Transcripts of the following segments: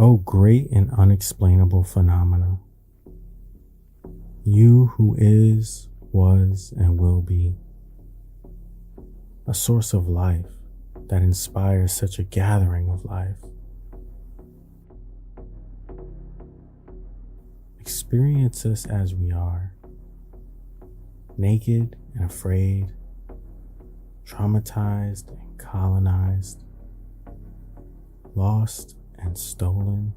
O great and unexplainable phenomena, you who is, was, and will be, a source of life that inspires such a gathering of life. Experience us as we are, naked and afraid, traumatized and colonized, lost and stolen,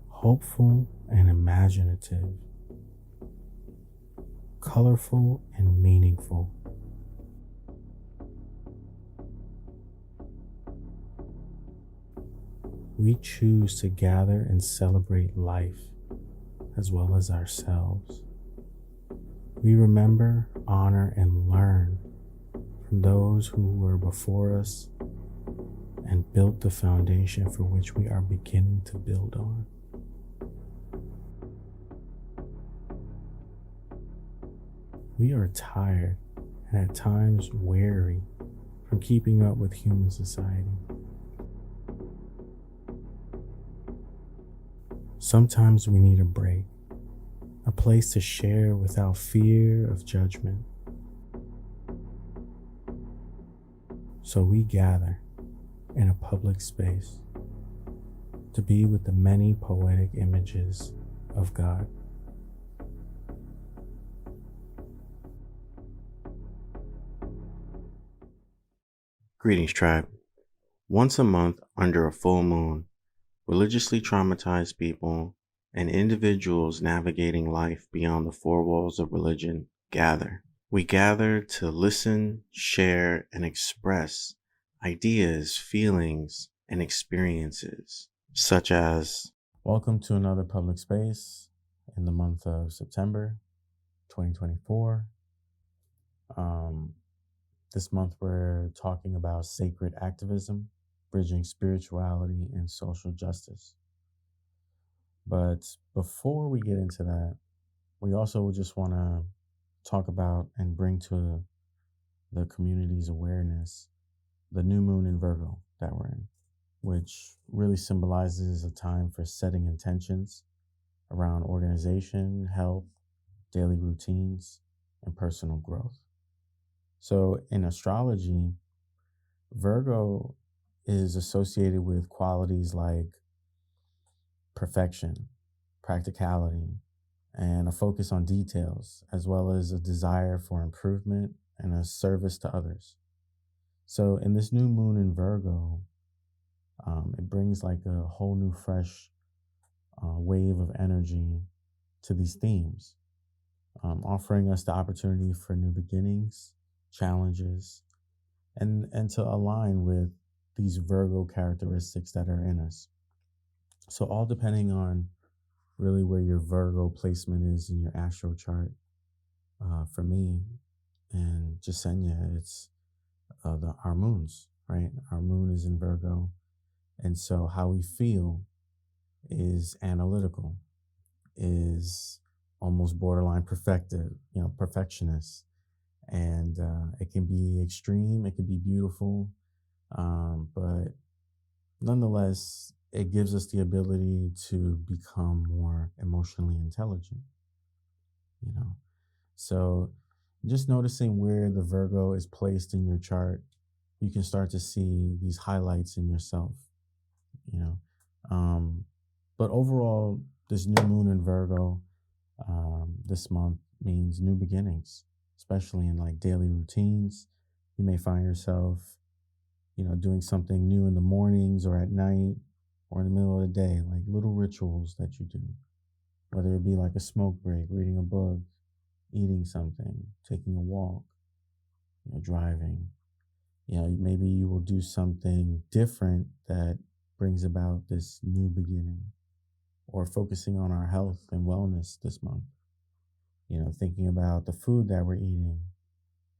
hopeful and imaginative, colorful and meaningful. We choose to gather and celebrate life as well as ourselves. We remember, honor, and learn from those who were before us and built the foundation for which we are beginning to build on. We are tired and at times weary from keeping up with human society. Sometimes we need a break, a place to share without fear of judgment. So we gather in a public space to be with the many poetic images of God. Greetings, tribe. Once a month, under a full moon, religiously traumatized people and individuals navigating life beyond the four walls of religion gather. We gather to listen, share, and express ideas, feelings, and experiences, such as welcome to another public space in the month of September 2024. This month we're talking about sacred activism, bridging spirituality and social justice. But before we get into that, we also just want to talk about and bring to the community's awareness the new moon in Virgo that we're in, which really symbolizes a time for setting intentions around organization, health, daily routines, and personal growth. So in astrology, Virgo is associated with qualities like perfection, practicality, and a focus on details, as well as a desire for improvement and a service to others. So in this new moon in Virgo, it brings like a whole new fresh wave of energy to these themes, offering us the opportunity for new beginnings, challenges, and to align with these Virgo characteristics that are in us. So all depending on really where your Virgo placement is in your astral chart. For me and Jasenia, it's our moons, right? Our moon is in Virgo. And so how we feel is analytical, is almost borderline perfectionist. And it can be extreme, it can be beautiful, but nonetheless, it gives us the ability to become more emotionally intelligent, So just noticing where the Virgo is placed in your chart, you can start to see these highlights in yourself, But overall, this new moon in Virgo this month means new beginnings, especially in like daily routines. You may find yourself, doing something new in the mornings or at night or in the middle of the day, like little rituals that you do, whether it be like a smoke break, reading a book, eating something, taking a walk, driving. Maybe you will do something different that brings about this new beginning, or focusing on our health and wellness this month. Thinking about the food that we're eating,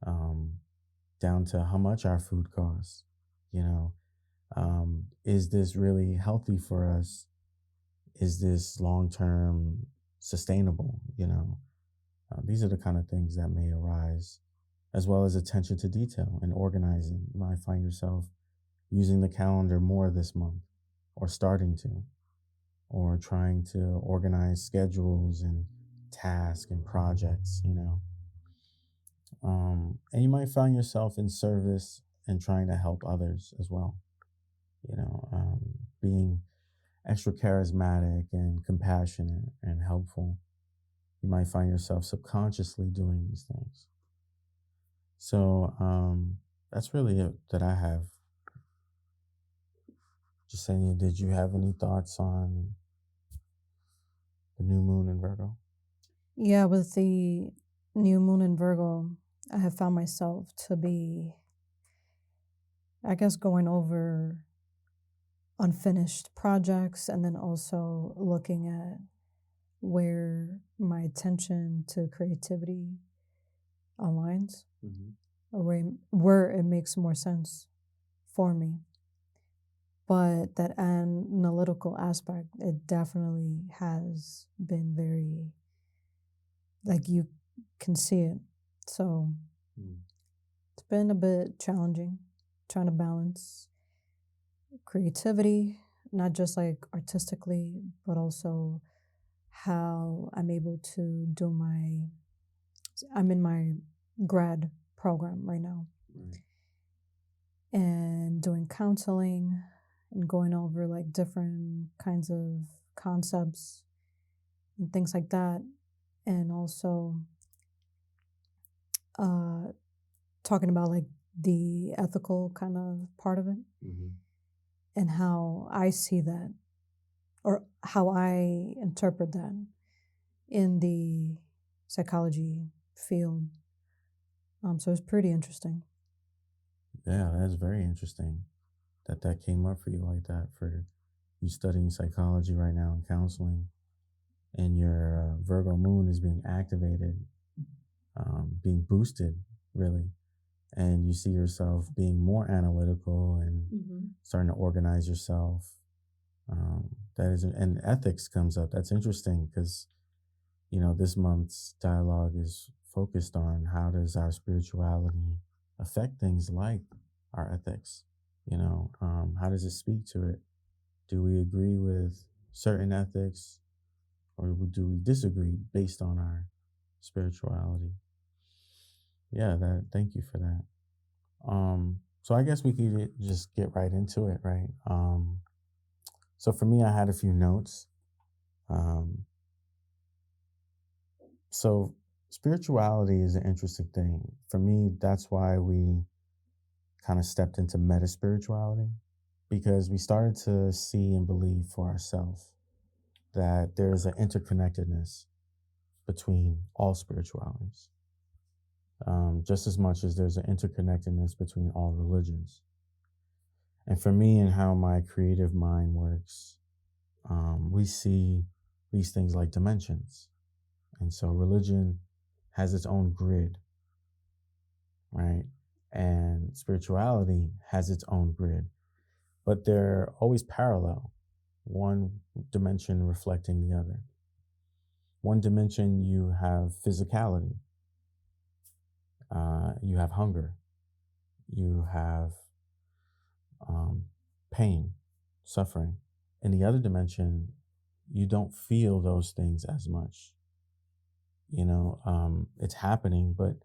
down to how much our food costs. Is this really healthy for us? Is this long-term sustainable? These are the kind of things that may arise, as well as attention to detail and organizing. You might find yourself using the calendar more this month, or starting to, or trying to organize schedules and tasks and projects, and you might find yourself in service and trying to help others as well, being extra charismatic and compassionate and helpful. You might find yourself subconsciously doing these things. So that's really it that I have. Just saying, did you have any thoughts on the new moon in Virgo? Yeah, with the new moon in Virgo, I have found myself to be, I guess, going over unfinished projects and then also looking at where my attention to creativity aligns, or where it makes more sense for me. But that analytical aspect, it definitely has been very, like, you can see it. So it's been a bit challenging trying to balance creativity, not just like artistically, but also how I'm able to do I'm in my grad program right now. And doing counseling and going over like different kinds of concepts and things like that. And also talking about like the ethical kind of part of it, and how I see that, or how I interpret that in the psychology field. So it's pretty interesting. Yeah, that's very interesting that came up for you like that, for you studying psychology right now and counseling, and your Virgo moon is being activated, being boosted, really. And you see yourself being more analytical and starting to organize yourself. And ethics comes up. That's interesting because, this month's dialogue is focused on how does our spirituality affect things like our ethics? How does it speak to it? Do we agree with certain ethics, or do we disagree based on our spirituality? Yeah, thank you for that. So I guess we could just get right into it, right? So for me, I had a few notes. So spirituality is an interesting thing. For me, that's why we kind of stepped into meta spirituality, because we started to see and believe for ourselves that there's an interconnectedness between all spiritualities, just as much as there's an interconnectedness between all religions. And for me, and how my creative mind works, we see these things like dimensions. And so religion has its own grid, right? And spirituality has its own grid, but they're always parallel, one dimension reflecting the other. One dimension, you have physicality, you have hunger, you have pain, suffering. In the other dimension, you don't feel those things as much. It's happening, but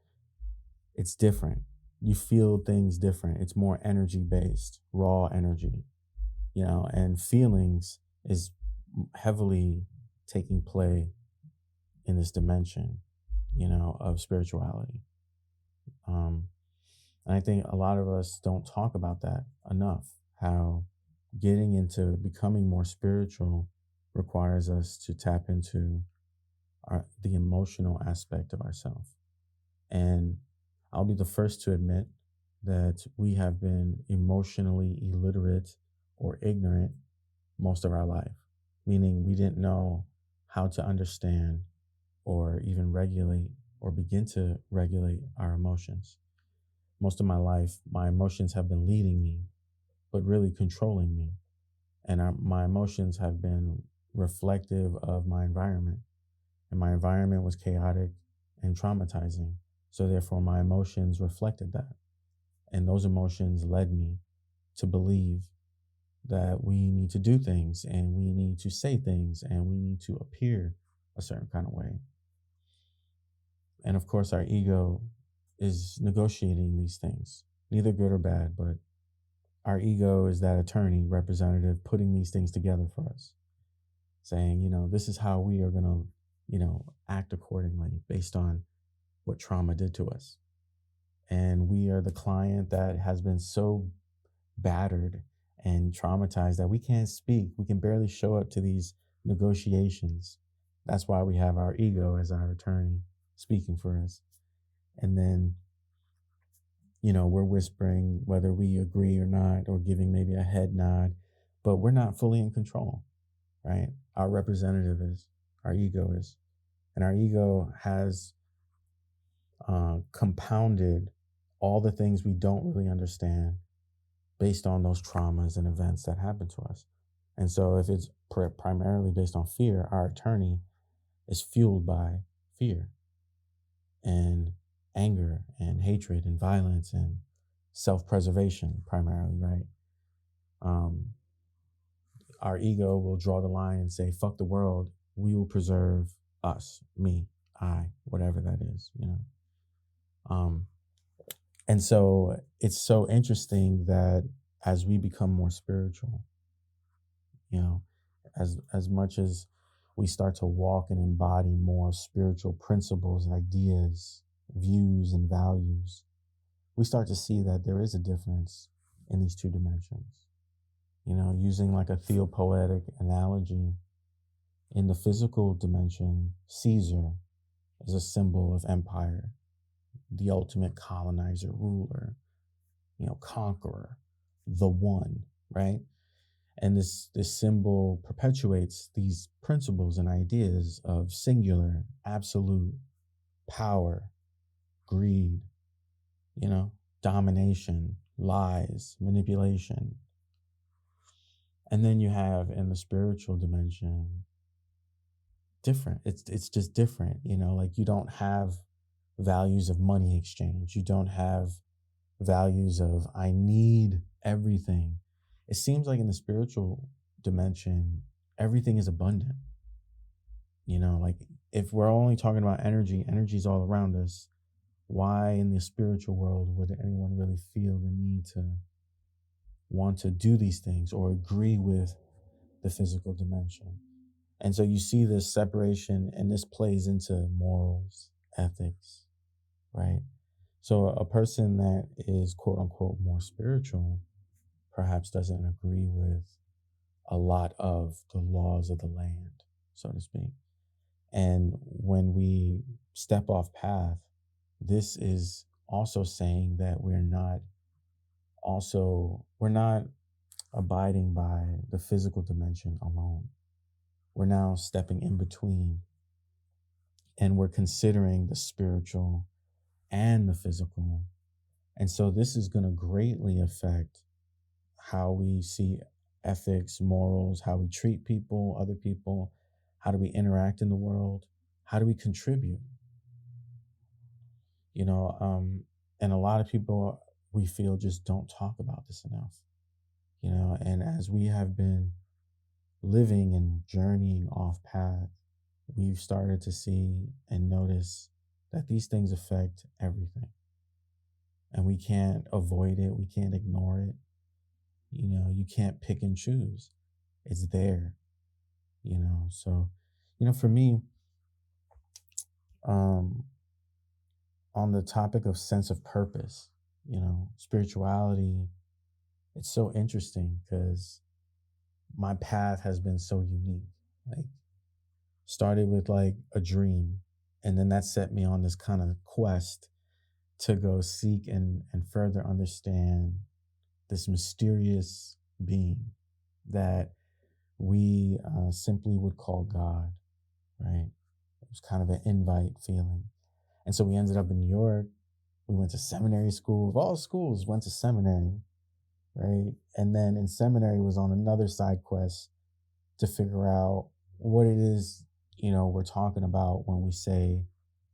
it's different. You feel things different. It's more energy based, raw energy, and feelings is heavily taking play in this dimension, of spirituality. And I think a lot of us don't talk about that enough, how getting into becoming more spiritual requires us to tap into the emotional aspect of ourselves. And I'll be the first to admit that we have been emotionally illiterate or ignorant most of our life, meaning we didn't know how to understand or even regulate or begin to regulate our emotions. Most of my life, my emotions have been leading me, but really controlling me. And my emotions have been reflective of my environment. And my environment was chaotic and traumatizing. So therefore, my emotions reflected that. And those emotions led me to believe that we need to do things and we need to say things and we need to appear a certain kind of way. And of course, our ego is negotiating these things, neither good or bad, but our ego is that attorney representative putting these things together for us, saying, this is how we are going to, act accordingly based on what trauma did to us. And we are the client that has been so battered and traumatized that we can't speak. We can barely show up to these negotiations. That's why we have our ego as our attorney speaking for us. And then, we're whispering whether we agree or not, or giving maybe a head nod, but we're not fully in control, right? Our representative is, our ego is. And our ego has compounded all the things we don't really understand based on those traumas and events that happen to us. And so if it's primarily based on fear, our attorney is fueled by fear and anger and hatred and violence and self-preservation primarily, right? Our ego will draw the line and say, fuck the world. We will preserve us, me, I, whatever that is, And so it's so interesting that as we become more spiritual, as much as we start to walk and embody more spiritual principles and ideas, views and values, we start to see that there is a difference in these two dimensions. Using like a theopoetic analogy, in the physical dimension, Caesar is a symbol of empire, the ultimate colonizer, ruler, conqueror, the one, right? And this symbol perpetuates these principles and ideas of singular, absolute power, greed, domination, lies, manipulation. And then you have in the spiritual dimension, different. It's just different, like you don't have values of money exchange. You don't have values of I need everything. It seems like in the spiritual dimension, everything is abundant. Like if we're only talking about energy is all around us. Why in the spiritual world would anyone really feel the need to want to do these things or agree with the physical dimension? And so you see this separation, and this plays into morals, ethics, right? So a person that is quote unquote more spiritual perhaps doesn't agree with a lot of the laws of the land, so to speak. And when we step off path, this is also saying that we're not abiding by the physical dimension alone. We're now stepping in between, and we're considering the spiritual and the physical. And so this is going to greatly affect how we see ethics, morals, how we treat people, other people, how do we interact in the world, how do we contribute? And a lot of people, we feel, just don't talk about this enough, and as we have been living and journeying off path, we've started to see and notice that these things affect everything. And we can't avoid it. We can't ignore it. You can't pick and choose. It's there, So, for me, on the topic of sense of purpose, spirituality, it's so interesting because my path has been so unique. Like, started with like a dream, and then that set me on this kind of quest to go seek and further understand this mysterious being that we simply would call God, right? It was kind of an invite feeling. And so we ended up in New York. We went to seminary school. Of all schools, went to seminary, right? And then in seminary was on another side quest to figure out what it is, we're talking about when we say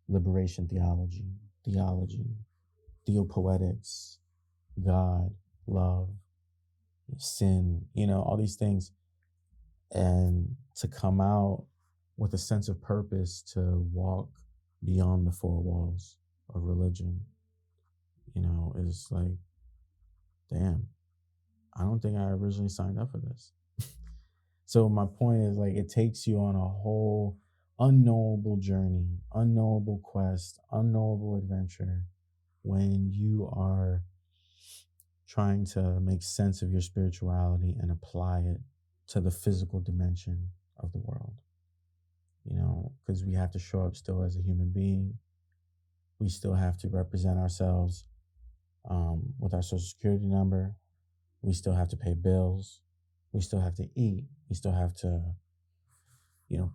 liberation theology, theopoetics, God, love. sin, all these things. And to come out with a sense of purpose to walk beyond the four walls of religion, is like, damn, I don't think I originally signed up for this. So my point is, like, it takes you on a whole unknowable journey, unknowable quest, unknowable adventure when you are trying to make sense of your spirituality and apply it to the physical dimension of the world. Because we have to show up still as a human being. We still have to represent ourselves with our social security number. We still have to pay bills. We still have to eat. We still have to,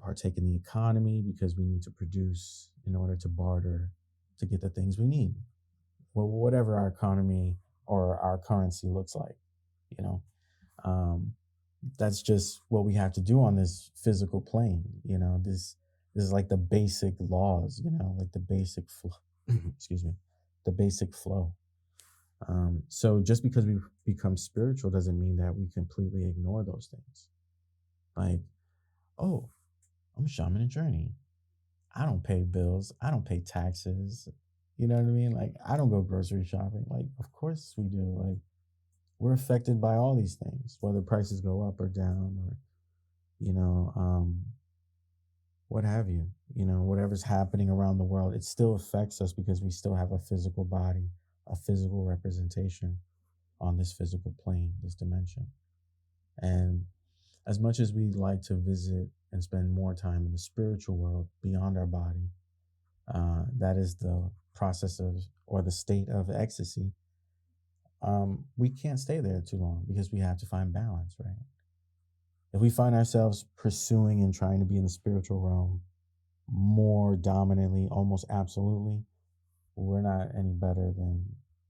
partake in the economy because we need to produce in order to barter to get the things we need. Well, whatever our economy or our currency looks like, you know, um, that's just what we have to do on this physical plane. This is like the basic laws, like the basic flow. Excuse me, the basic flow. So just because we become spiritual doesn't mean that we completely ignore those things. Like, oh, I'm a shaman in journey. I don't pay bills. I don't pay taxes. You know what I mean? Like, I don't go grocery shopping. Like, of course we do. Like, we're affected by all these things, whether prices go up or down, or you know, um, what have you. Whatever's happening around the world, it still affects us because we still have a physical body, a physical representation on this physical plane, this dimension. And as much as we like to visit and spend more time in the spiritual world beyond our body, that is the process of, or the state of ecstasy. We can't stay there too long because we have to find balance, right? If we find ourselves pursuing and trying to be in the spiritual realm more dominantly, almost absolutely, we're not any better than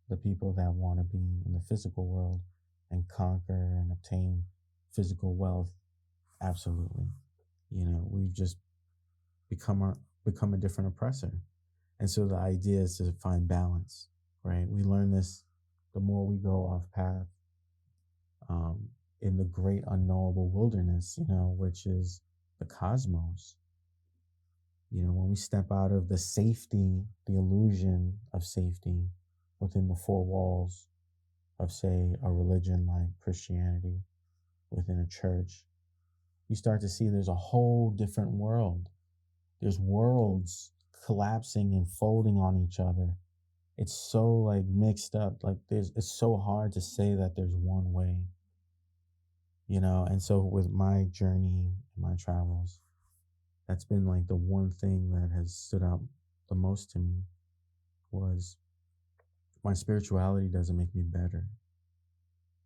the people that want to be in the physical world and conquer and obtain physical wealth. Absolutely. We've just become a different oppressor. And so the idea is to find balance, right? We learn this the more we go off path, in the great unknowable wilderness, which is the cosmos. When we step out of the safety, the illusion of safety within the four walls of, say, a religion like Christianity, within a church, you start to see there's a whole different world. There's worlds collapsing and folding on each other. It's so like mixed up. Like it's so hard to say that there's one way, and so with my journey, my travels, that's been like the one thing that has stood out the most to me was my spirituality doesn't make me better,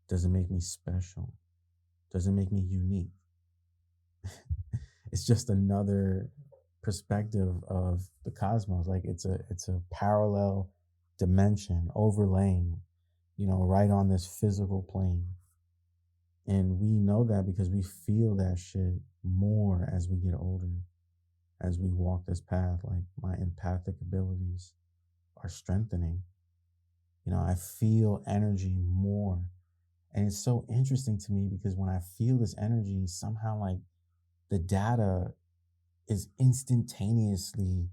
doesn't make me special, doesn't make me unique. It's just another perspective of the cosmos. Like it's a parallel dimension overlaying, right on this physical plane. And we know that because we feel that shit more as we get older, as we walk this path. Like my empathic abilities are strengthening. I feel energy more. And it's so interesting to me because when I feel this energy, somehow like the data is instantaneously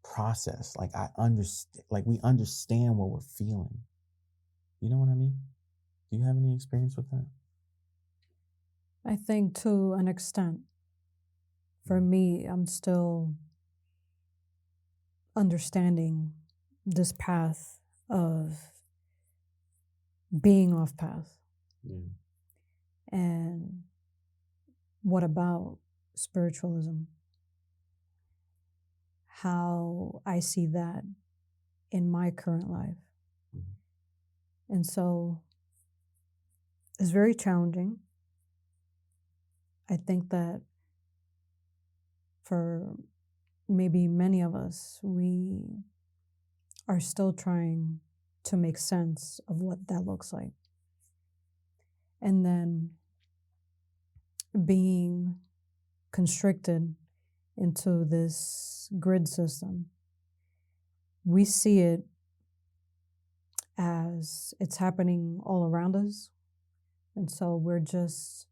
processed. Like I understand, like we understand what we're feeling. You know what I mean? Do you have any experience with that? I think to an extent. For me, I'm still understanding this path of being off path. Yeah. And what about spiritualism? How I see that in my current life. Mm-hmm. And so it's very challenging. I think that for maybe many of us, we are still trying to make sense of what that looks like. And then being constricted into this grid system, we see it as it's happening all around us. And so we're just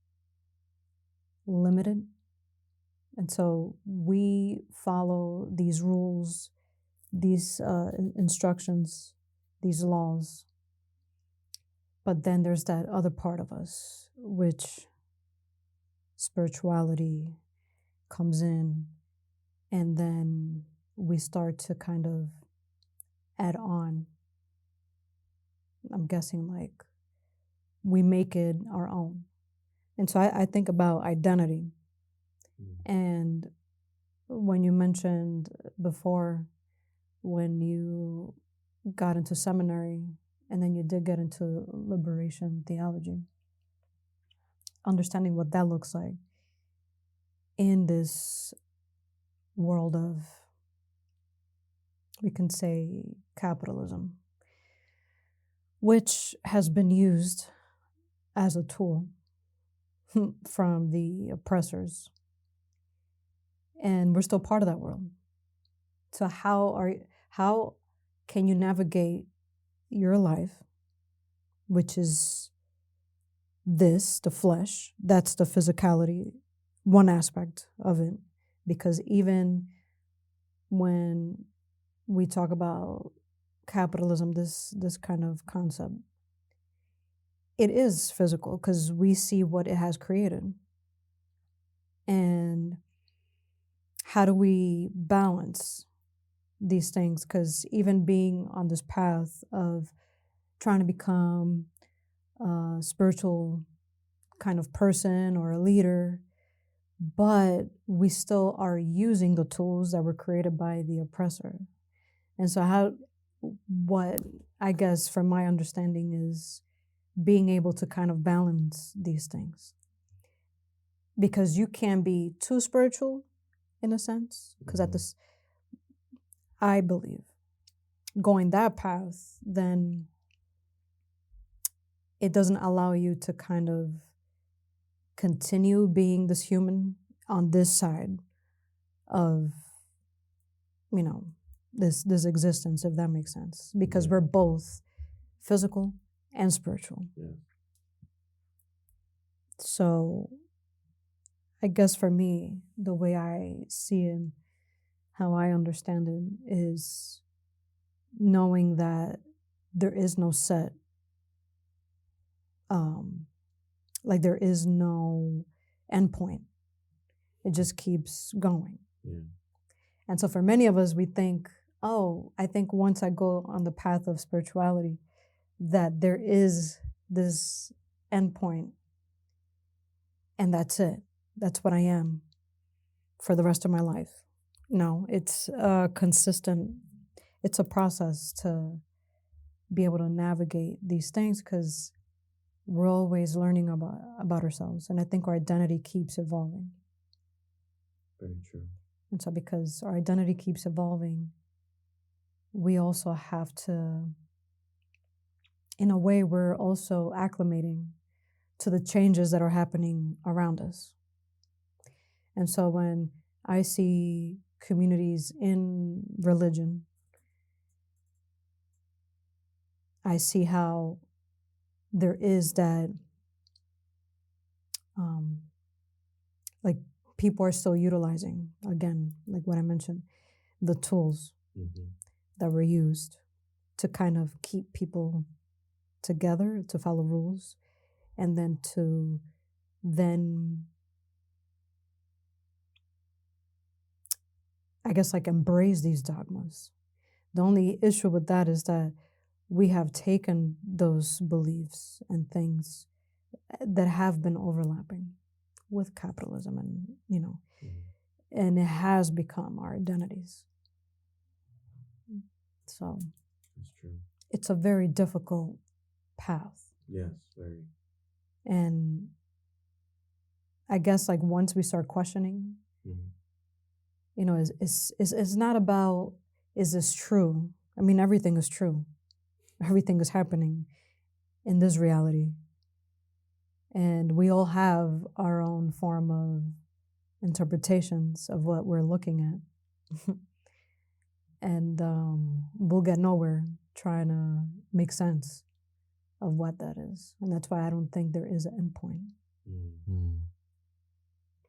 limited. And so we follow these rules, these instructions, these laws. But then there's that other part of us, which spirituality comes in, and then we start to kind of add on. I'm guessing like we make it our own. And so I think about identity. And when you mentioned before, when you got into seminary and then you did get into liberation theology, understanding what that looks like in this world of, we can say, capitalism, which has been used as a tool from the oppressors. And we're still part of that world. So how can you navigate your life, which is this, the flesh, that's the physicality, one aspect of it. Because even when we talk about capitalism, this kind of concept, it is physical because we see what it has created. And how do we balance these things? Because even being on this path of trying to become a spiritual kind of person or a leader, but we still are using the tools that were created by the oppressor. And so what I guess from my understanding is being able to kind of balance these things. Because you can be too spiritual in a sense, because at this, I believe, going that path, then it doesn't allow you to kind of continue being this human on this side of, this existence, if that makes sense, because we're both physical and spiritual. Yeah. So I guess for me, the way I see it, how I understand it, is knowing that there is no set, like there is no endpoint. It just keeps going. Yeah. And so for many of us, we think, I think once I go on the path of spirituality, that there is this endpoint, and that's it. That's what I am for the rest of my life. No, it's consistent. It's a process to be able to navigate these things because we're always learning about ourselves. And I think our identity keeps evolving. Very true. And so because our identity keeps evolving, we also have to, in a way, we're also acclimating to the changes that are happening around us. And so when I see communities in religion, I see how there is that, like people are still utilizing, again, like what I mentioned, the tools that were used to kind of keep people together, to follow rules, and then to I guess like embrace these dogmas. The only issue with that is that we have taken those beliefs and things that have been overlapping with capitalism and, and it has become our identities. So that's true. It's a very difficult path. Yes, very. And I guess like once we start questioning, it's not about, is this true? I mean, everything is true. Everything is happening in this reality. And we all have our own form of interpretations of what we're looking at. And we'll get nowhere trying to make sense of what that is. And that's why I don't think there is an endpoint. Mm.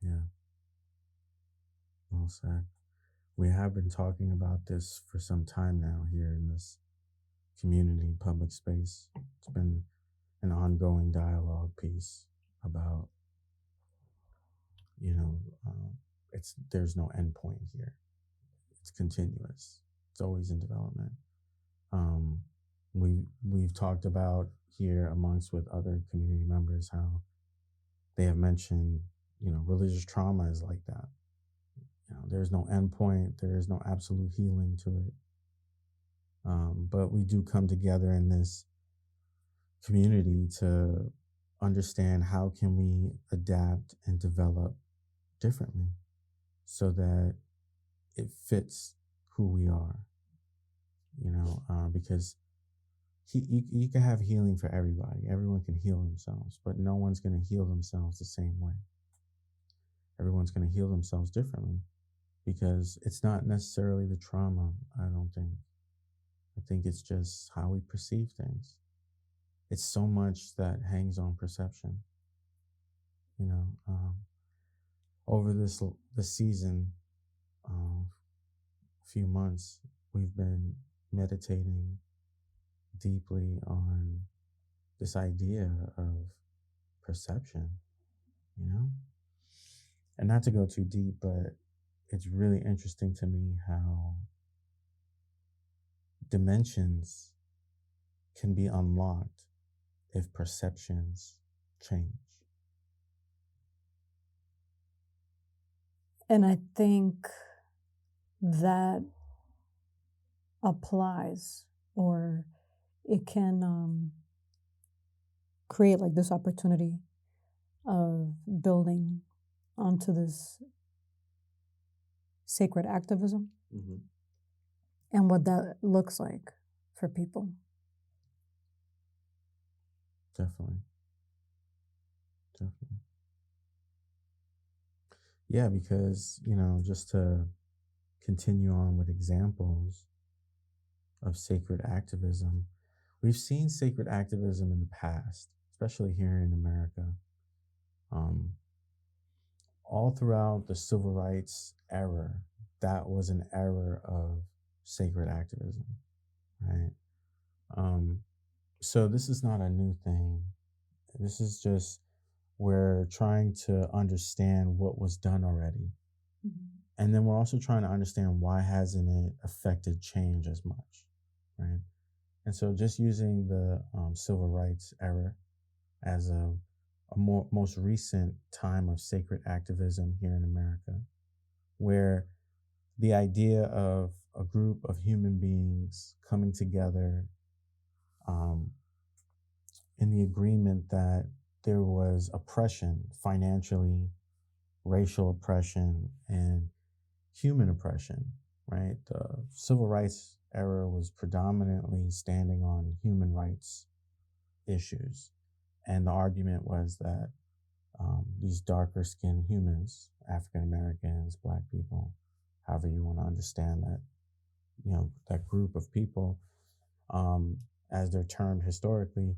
Yeah. Well said. We have been talking about this for some time now here in this community public space. It's been an ongoing dialogue piece about, you know, there's no endpoint here. It's continuous. It's always in development. We've talked about here amongst with other community members how they have mentioned, religious trauma is like that. There's no endpoint. There is no absolute healing to it. But we do come together in this community to understand how can we adapt and develop differently so that it fits who we are, because you can have healing for everybody. Everyone can heal themselves, but no one's going to heal themselves the same way. Everyone's going to heal themselves differently because it's not necessarily the trauma, I don't think. I think it's just how we perceive things. It's so much that hangs on perception. Over this season, few months, we've been meditating deeply on this idea of perception, and not to go too deep, but it's really interesting to me how dimensions can be unlocked if perceptions change. And I think that applies, or it can create like this opportunity of building onto this sacred activism and what that looks like for people. Definitely. Yeah, because, just to continue on with examples of sacred activism, we've seen sacred activism in the past, especially here in America. All throughout the civil rights era, that was an era of sacred activism, right? So this is not a new thing. This is just, we're trying to understand what was done already. And then we're also trying to understand why hasn't it affected change as much, right? And so just using the civil rights era as a most recent time of sacred activism here in America, where the idea of a group of human beings coming together in the agreement that there was oppression, financially, racial oppression, and human oppression, right? The civil rights era was predominantly standing on human rights issues. And the argument was that these darker skinned humans, African Americans, Black people, however you want to understand that, that group of people, as they're termed historically,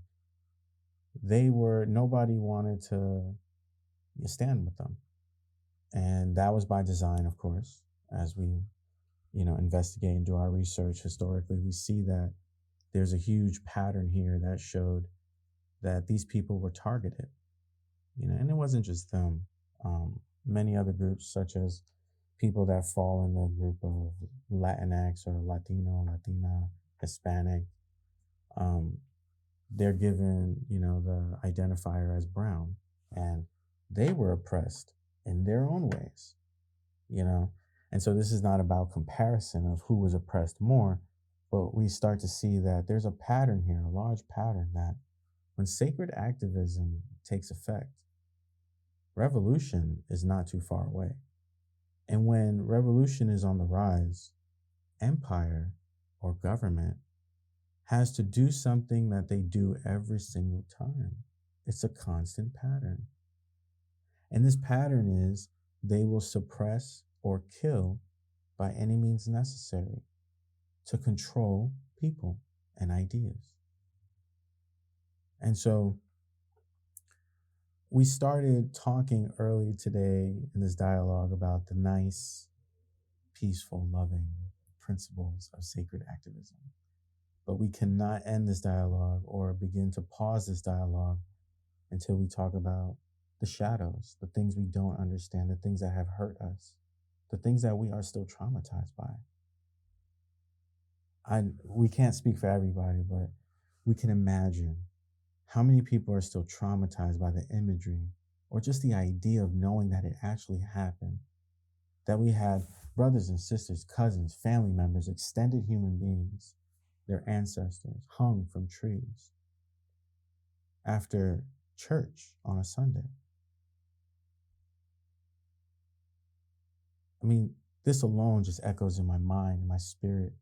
nobody wanted to stand with them. And that was by design, of course. As we, investigate and do our research historically, we see that there's a huge pattern here that showed that these people were targeted, and it wasn't just them. Many other groups, such as people that fall in the group of Latinx or Latino, Latina, Hispanic, they're given, the identifier as brown, and they were oppressed in their own ways, And so this is not about comparison of who was oppressed more, but we start to see that there's a pattern here, a large pattern, that when sacred activism takes effect, revolution is not too far away. And when revolution is on the rise, empire or government has to do something that they do every single time. It's a constant pattern. And this pattern is they will suppress or kill by any means necessary to control people and ideas. And so we started talking early today in this dialogue about the nice, peaceful, loving principles of sacred activism. But we cannot end this dialogue or begin to pause this dialogue until we talk about the shadows, the things we don't understand, the things that have hurt us, the things that we are still traumatized by. We can't speak for everybody, but we can imagine how many people are still traumatized by the imagery or just the idea of knowing that it actually happened, that we had brothers and sisters, cousins, family members, extended human beings, their ancestors hung from trees after church on a Sunday. I mean, this alone just echoes in my mind, in my spirit.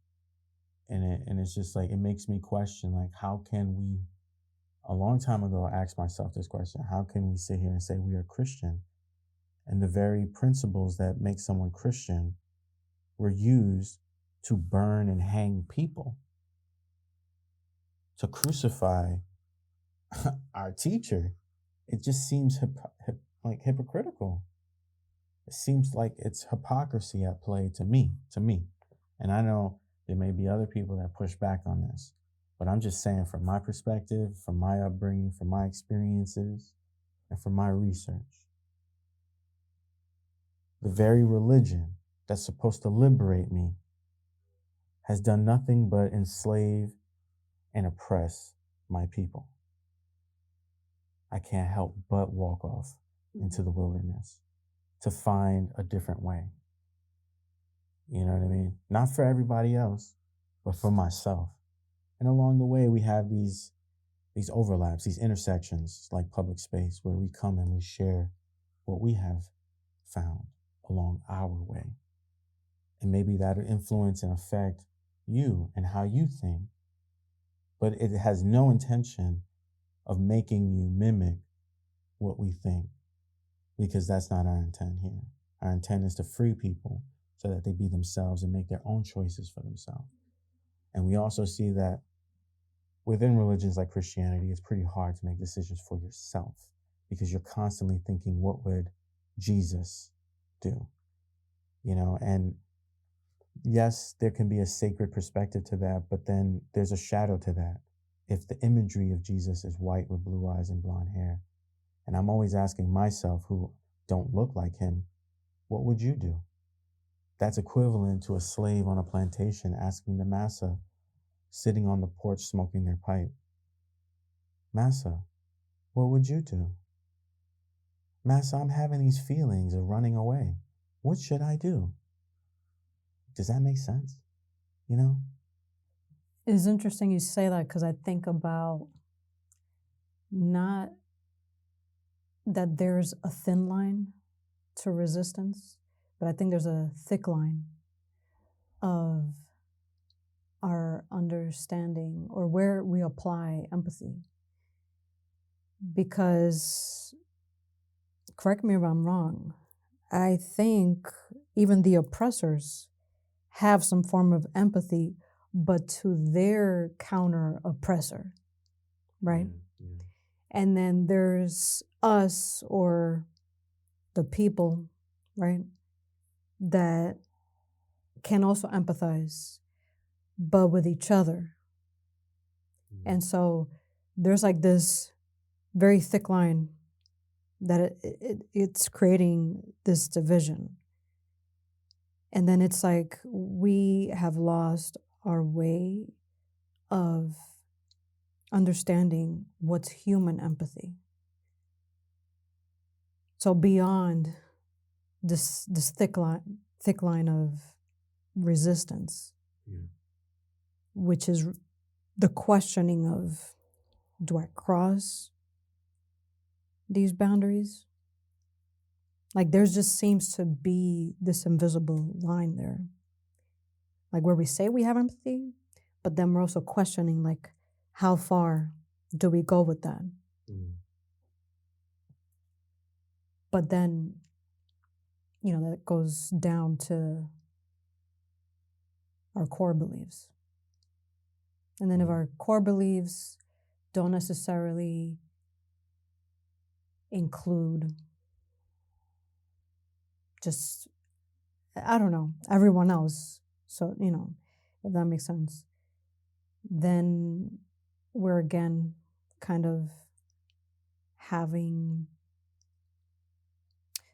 And it's just like, it makes me question, like, how can we, a long time ago, I asked myself this question: how can we sit here and say we are Christian, and the very principles that make someone Christian were used to burn and hang people, to crucify our teacher? It just seems like hypocritical. It seems like it's hypocrisy at play to me. And I know there may be other people that push back on this, but I'm just saying, from my perspective, from my upbringing, from my experiences, and from my research, the very religion that's supposed to liberate me has done nothing but enslave and oppress my people. I can't help but walk off into the wilderness to find a different way. You know what I mean? Not for everybody else, but for myself. And along the way, we have these overlaps, these intersections, like public space, where we come and we share what we have found along our way. And maybe that'll influence and affect you and how you think. But it has no intention of making you mimic what we think, because that's not our intent here. Our intent is to free people so that they be themselves and make their own choices for themselves. And we also see that within religions like Christianity, it's pretty hard to make decisions for yourself, because you're constantly thinking, what would Jesus do? You know, and yes, there can be a sacred perspective to that, but then there's a shadow to that. If the imagery of Jesus is white with blue eyes and blonde hair, and I'm always asking myself, who don't look like him, what would you do? That's equivalent to a slave on a plantation asking the massa, sitting on the porch smoking their pipe, "Massa, what would you do? Massa, I'm having these feelings of running away. What should I do?" Does that make sense? You know? It's interesting you say that, because I think about not that there's a thin line to resistance, but I think there's a thick line of our understanding or where we apply empathy. Because, correct me if I'm wrong, I think even the oppressors have some form of empathy, but to their counter oppressor, right? Yeah. And then there's us, or the people, right, that can also empathize, but with each other. And so there's like this very thick line that it's creating this division. And then it's like we have lost our way of understanding what's human empathy. So beyond this thick line of resistance, which is the questioning of, do I cross these boundaries? Like, there just seems to be this invisible line there, like where we say we have empathy, but then we're also questioning, like, how far do we go with that? But then, that goes down to our core beliefs. And then if our core beliefs don't necessarily include just, I don't know, everyone else. So, if that makes sense, then we're again kind of having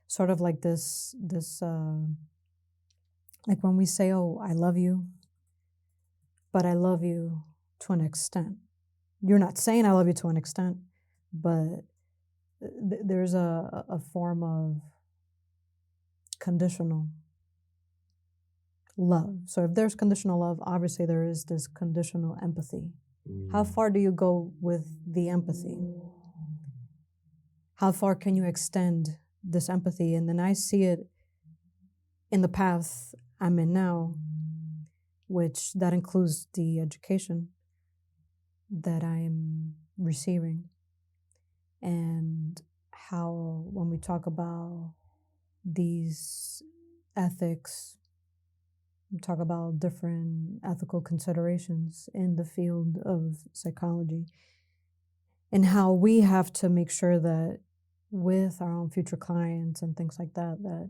sort of like this like when we say, oh, I love you, but I love you to an extent. You're not saying I love you to an extent, but there's a form of conditional love. So if there's conditional love, obviously there is this conditional empathy. How far do you go with the empathy? How far can you extend this empathy? And then I see it in the path I'm in now, which that includes the education that I'm receiving, and how when we talk about these ethics, we talk about different ethical considerations in the field of psychology, and how we have to make sure that with our own future clients and things like that, that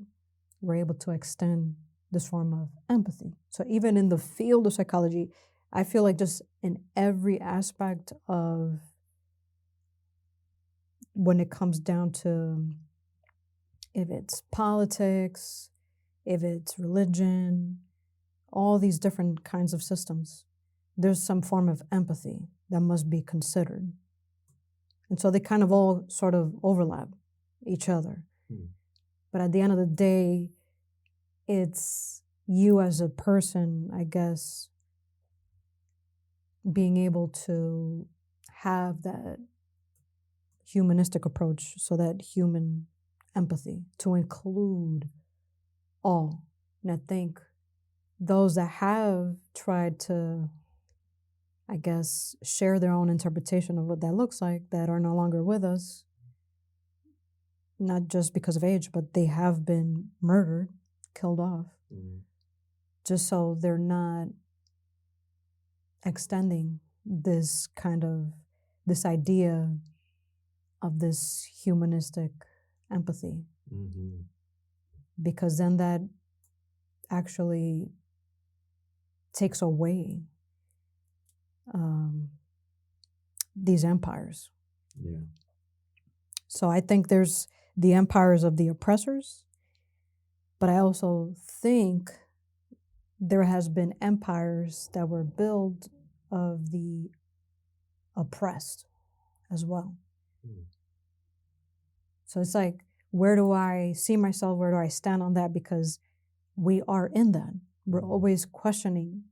we're able to extend this form of empathy. So even in the field of psychology, I feel like just in every aspect of when it comes down to if it's politics, if it's religion, all these different kinds of systems, there's some form of empathy that must be considered. And so they kind of all sort of overlap each other. But at the end of the day, it's you as a person, I guess, being able to have that humanistic approach, so that human empathy to include all. And I think those that have tried to, I guess, share their own interpretation of what that looks like, that are no longer with us, not just because of age, but they have been murdered, killed off, just so they're not extending this idea of this humanistic empathy. Because then that actually takes away these empires. So I think there's the empires of the oppressors, but I also think there has been empires that were built of the oppressed as well. So it's like, where do I see myself? Where do I stand on that? Because we are in that. We're always questioning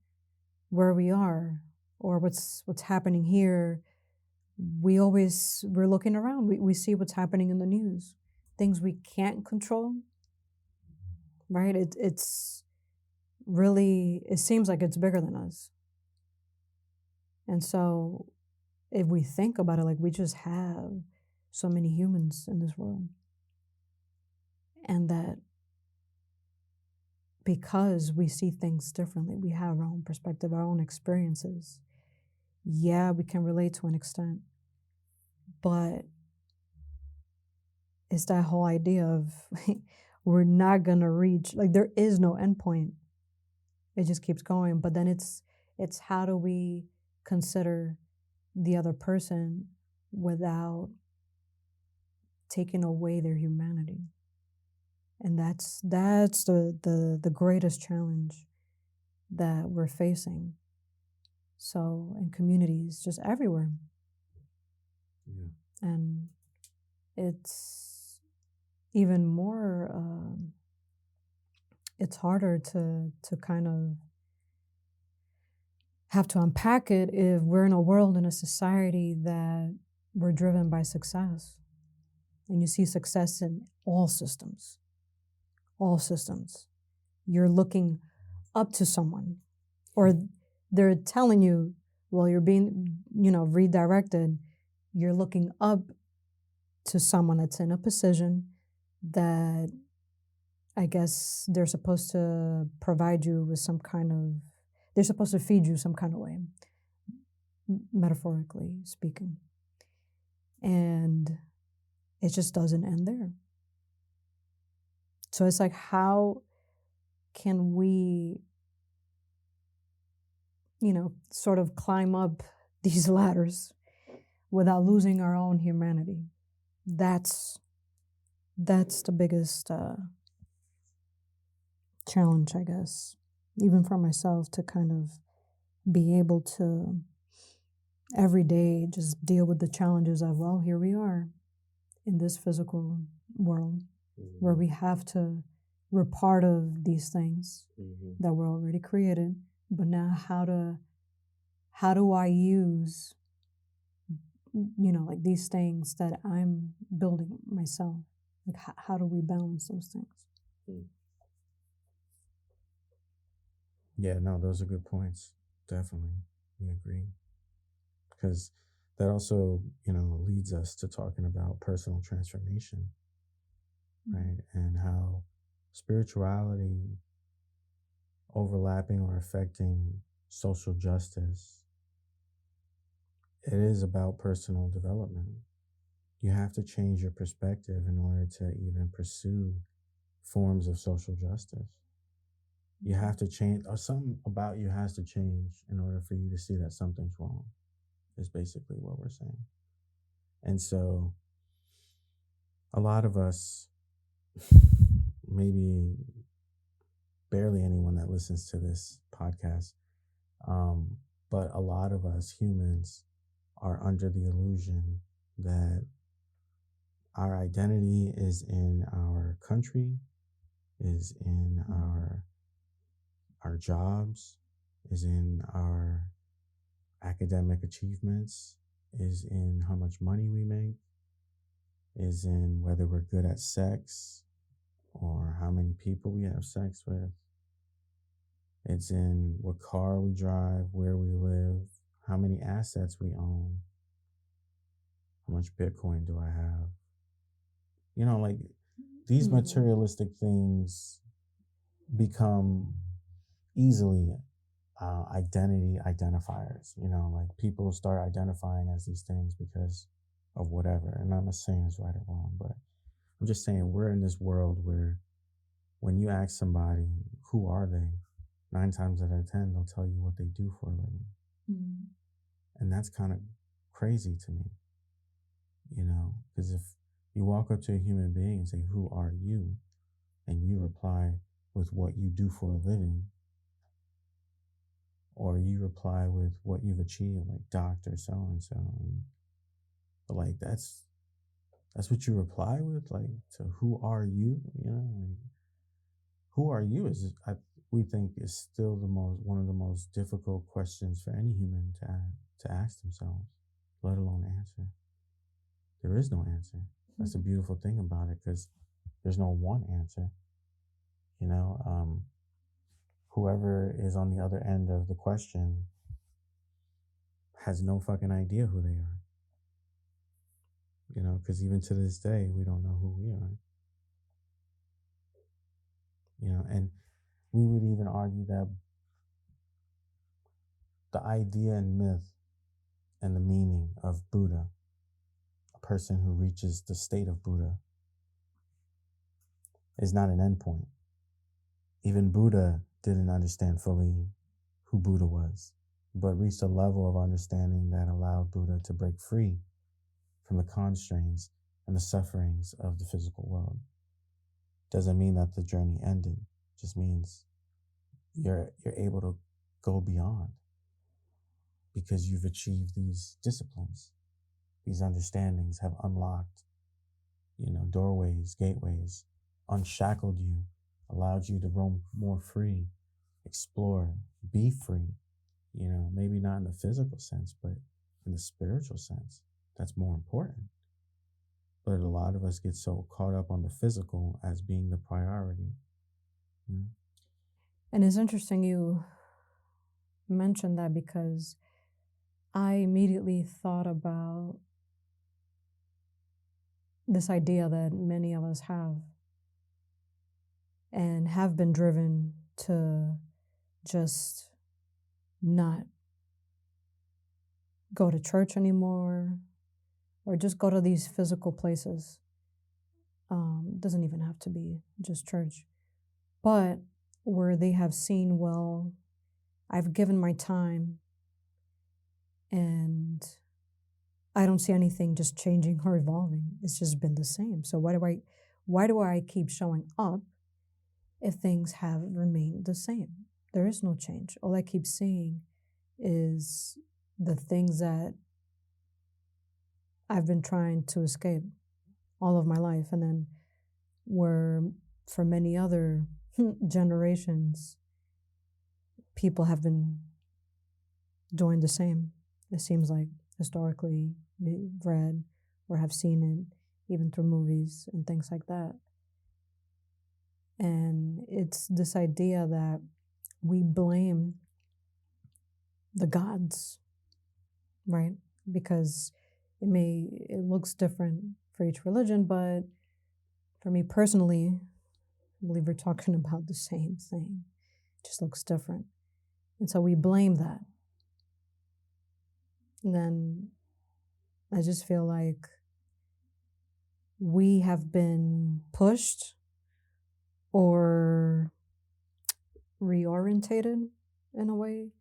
where we are or what's happening here. We're looking around. We see what's happening in the news, things we can't control, right? It's really, it seems like it's bigger than us. And so if we think about it, like, we just have so many humans in this world. And that because we see things differently, we have our own perspective, our own experiences. Yeah, we can relate to an extent, but it's that whole idea of we're not gonna reach, like, there is no endpoint. It just keeps going. But then it's how do we consider the other person without taking away their humanity? And that's the greatest challenge that we're facing. So in communities, just everywhere. And it's even more, it's harder to kind of have to unpack it if we're in a world, in a society that we're driven by success. And you see success in all systems. All systems. You're looking up to someone, or they're telling you, well, you're being, redirected. You're looking up to someone that's in a position that, I guess, they're supposed to provide you with they're supposed to feed you some kind of way, metaphorically speaking. And it just doesn't end there. So it's like, how can we, sort of climb up these ladders without losing our own humanity? That's the biggest challenge, I guess, even for myself, to kind of be able to every day just deal with the challenges of, well, here we are in this physical world where we have to, we're part of these things that were already created, but now how do I use, like these things that I'm building myself? Like, how do we balance those things? Yeah, no, those are good points. Definitely. We agree. Because that also, leads us to talking about personal transformation, right? And how spirituality overlapping or affecting social justice, it is about personal development. You have to change your perspective in order to even pursue forms of social justice. You have to change, or something about you has to change in order for you to see that something's wrong, is basically what we're saying. And so a lot of us, maybe barely anyone that listens to this podcast, but a lot of us humans are under the illusion that our identity is in our country, is in our jobs, is in our academic achievements, is in how much money we make, is in whether we're good at sex or how many people we have sex with. It's in what car we drive, where we live, how many assets we own, how much Bitcoin do I have. Like these materialistic things become easily identity identifiers. Like people start identifying as these things because of whatever. And I'm not saying it's right or wrong, but I'm just saying we're in this world where when you ask somebody, who are they? 9 times out of 10, they'll tell you what they do for a living. And that's kind of crazy to me, because if you walk up to a human being and say, who are you? And you reply with what you do for a living, or you reply with what you've achieved, like Dr. So-and-so. But like, that's what you reply with, like, to who are you? Like, who are you we think is still one of the most difficult questions for any human to ask themselves, let alone answer. There is no answer. That's the beautiful thing about it, because there's no one answer. Whoever is on the other end of the question has no fucking idea who they are. Because even to this day, we don't know who we are. And we would even argue that the idea and myth and the meaning of Buddha, a person who reaches the state of Buddha, is not an endpoint. Even Buddha didn't understand fully who Buddha was, but reached a level of understanding that allowed Buddha to break free from the constraints and the sufferings of the physical world. Doesn't mean that the journey ended. Just means you're able to go beyond because you've achieved these disciplines. These understandings have unlocked, doorways, gateways, unshackled you, allowed you to roam more free, explore, be free, maybe not in the physical sense, but in the spiritual sense. That's more important. But a lot of us get so caught up on the physical as being the priority. And it's interesting you mentioned that, because I immediately thought about this idea that many of us have and have been driven to just not go to church anymore, or just go to these physical places. Doesn't even have to be just church, but where they have seen, well, I've given my time and I don't see anything just changing or evolving. It's just been the same. So why do I keep showing up if things have remained the same? There is no change. All I keep seeing is the things that I've been trying to escape all of my life, and then where for many other generations, people have been doing the same. It seems like historically we've read or have seen it even through movies and things like that. And it's this idea that we blame the gods, right? Because it looks different for each religion, but for me personally, I believe we're talking about the same thing. It just looks different. And so we blame that. And then I just feel like we have been pushed or reorientated in a way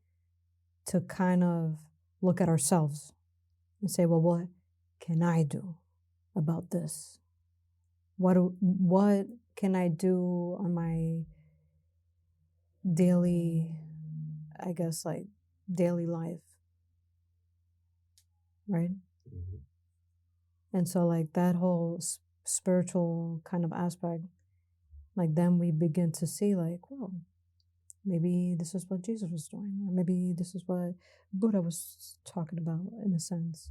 to kind of look at ourselves and say, well, what can I do about this? What can I do on my daily, I guess, like daily life, right? Mm-hmm. And so like that whole spiritual kind of aspect, like then we begin to see like, well, maybe this is what Jesus was doing, or maybe this is what Buddha was talking about in a sense,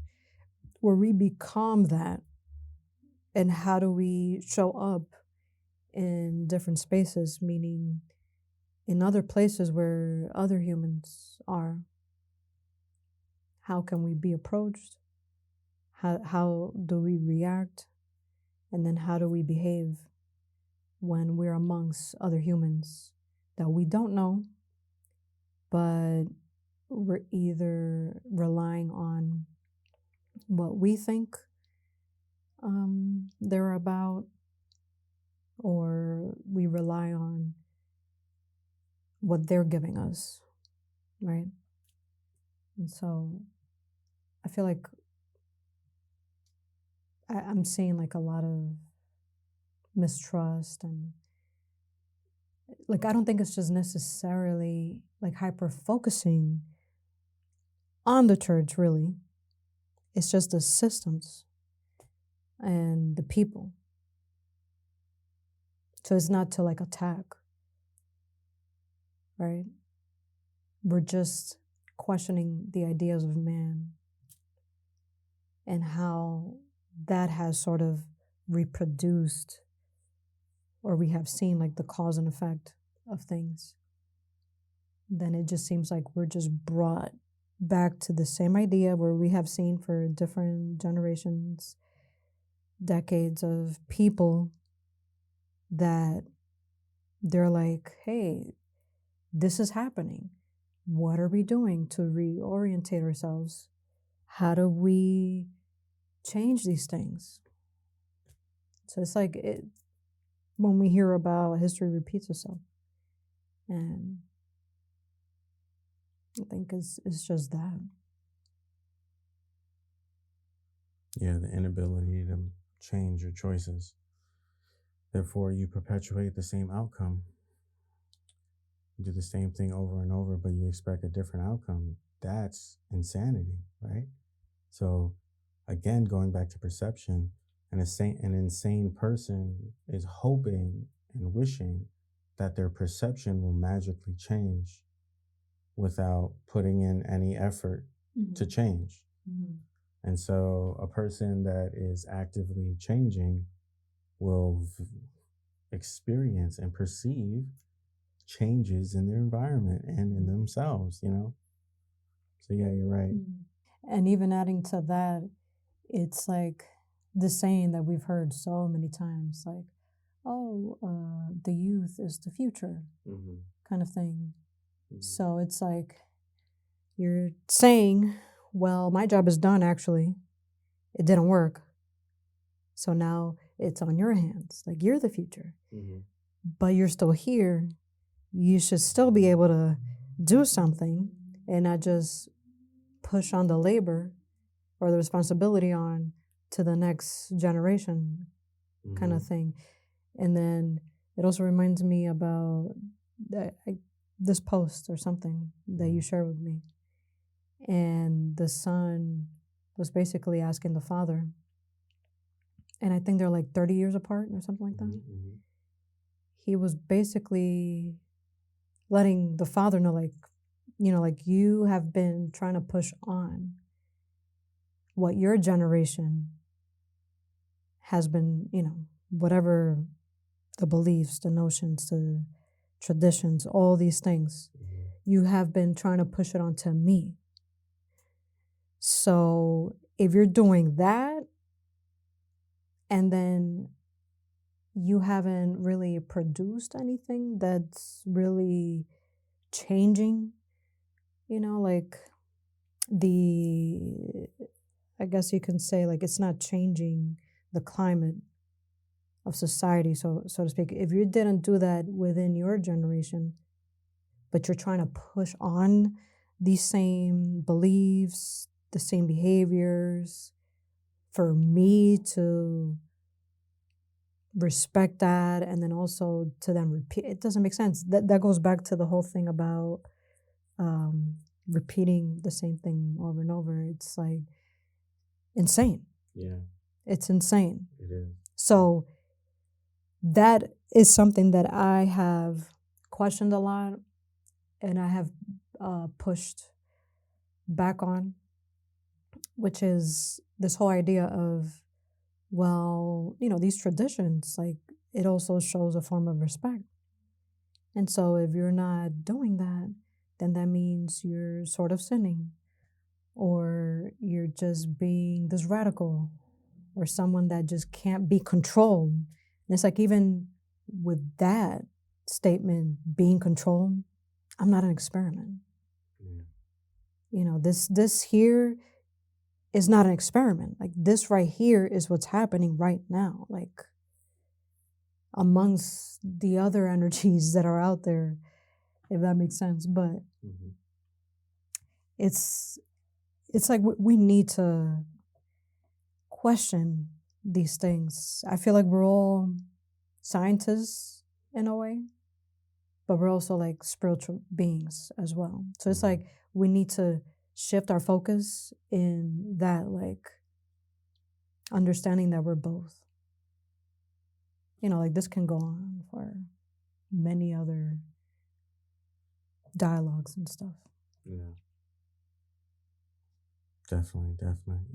where we become that. And how do we show up in different spaces, meaning in other places where other humans are? How can we be approached? How do we react? And then how do we behave when we're amongst other humans that we don't know, but we're either relying on what we think they're about, or we rely on what they're giving us, right? And so I feel like I'm seeing like a lot of mistrust, and like I don't think it's just necessarily like hyper focusing on the church, really. It's just the systems and the people. So it's not to like attack, right? We're just questioning the ideas of man and how that has sort of reproduced, or we have seen like the cause and effect of things. Then it just seems like we're just brought back to the same idea where we have seen for different generations, decades of people that they're like, hey, this is happening. What are we doing to reorientate ourselves? How do we change these things? So it's like when we hear about history repeats itself. And I think it's just that. Yeah, the inability to change your choices. Therefore, you perpetuate the same outcome. You do the same thing over and over, but you expect a different outcome. That's insanity, right? So, again, going back to perception, an insane person is hoping and wishing that their perception will magically change without putting in any effort to change. Mm-hmm. And so a person that is actively changing will experience and perceive changes in their environment and in themselves, you know? So yeah, you're right. And even adding to that, it's like the saying that we've heard so many times, like, oh, the youth is the future, kind of thing. So it's like you're saying, well, my job is done actually. it didn't work. So now it's on your hands. Like, you're the future, but you're still here. You should still be able to do something and not just push on the labor or the responsibility on to the next generation kind of thing. And then it also reminds me about this post or something that you shared with me. And the son was basically asking the father, and I think they're like 30 years apart or something like that. He was basically letting the father know, like, like, you have been trying to push on what your generation has been, whatever the beliefs, the notions, the traditions, all these things, you have been trying to push it onto me. So if you're doing that, and then you haven't really produced anything that's really changing, like I guess you can say, like, it's not changing the climate of society, so to speak. If you didn't do that within your generation, but you're trying to push on these same beliefs, the same behaviors, for me to respect that, and then also to then repeat, it doesn't make sense. That goes back to the whole thing about repeating the same thing over and over. It's like insane. Yeah. It's insane. It is. So that is something that I have questioned a lot, and I have pushed back on, which is this whole idea of, well, these traditions, like, it also shows a form of respect. And so if you're not doing that, then that means you're sort of sinning, or you're just being this radical, or someone that just can't be controlled. And it's like, even with that statement, being controlled, I'm not an experiment. This here is not an experiment. Like, this right here is what's happening right now, like, amongst the other energies that are out there, if that makes sense. But it's like we need to question these things. I feel like we're all scientists in a way, but we're also like spiritual beings as well. So it's like we need to shift our focus in that, like, understanding that we're both. Like, this can go on for many other dialogues and stuff. Yeah. Definitely.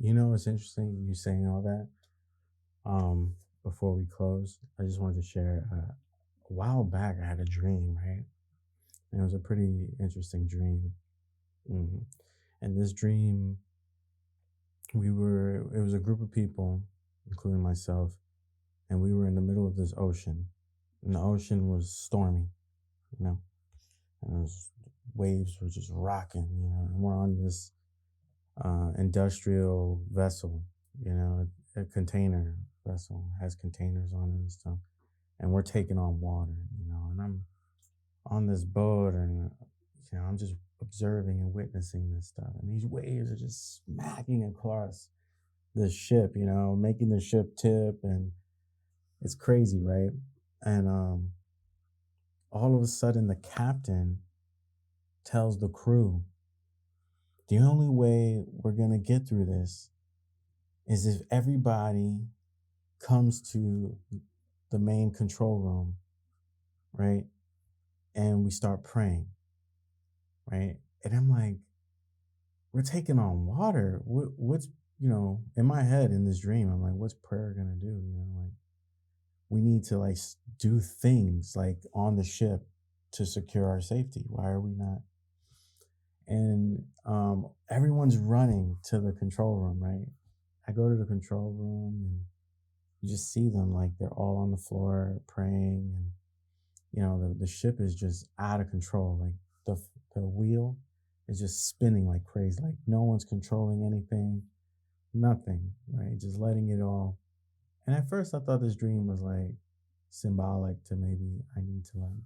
It's interesting you saying all that. Before we close, I just wanted to share a while back I had a dream, right? And it was a pretty interesting dream. And this dream, it was a group of people, including myself, and we were in the middle of this ocean. And the ocean was stormy, and waves were just rocking, and we're on this industrial vessel, a container vessel, has containers on it and stuff. And we're taking on water, and I'm on this boat, and, I'm just observing and witnessing this stuff. And these waves are just smacking across the ship, making the ship tip, and it's crazy, right? And all of a sudden, the captain tells the crew, the only way we're going to get through this is if everybody comes to the main control room, right? And we start praying, right? And I'm like, we're taking on water. What's, in my head in this dream, I'm like, what's prayer going to do? Like, we need to like do things like on the ship to secure our safety. Why are we not? And everyone's running to the control room, right? I go to the control room, and you just see them, like, they're all on the floor praying, and the ship is just out of control. Like, the wheel is just spinning like crazy. Like, no one's controlling anything. nothing, right? Just letting it all. And at first I thought this dream was like symbolic to maybe I need to like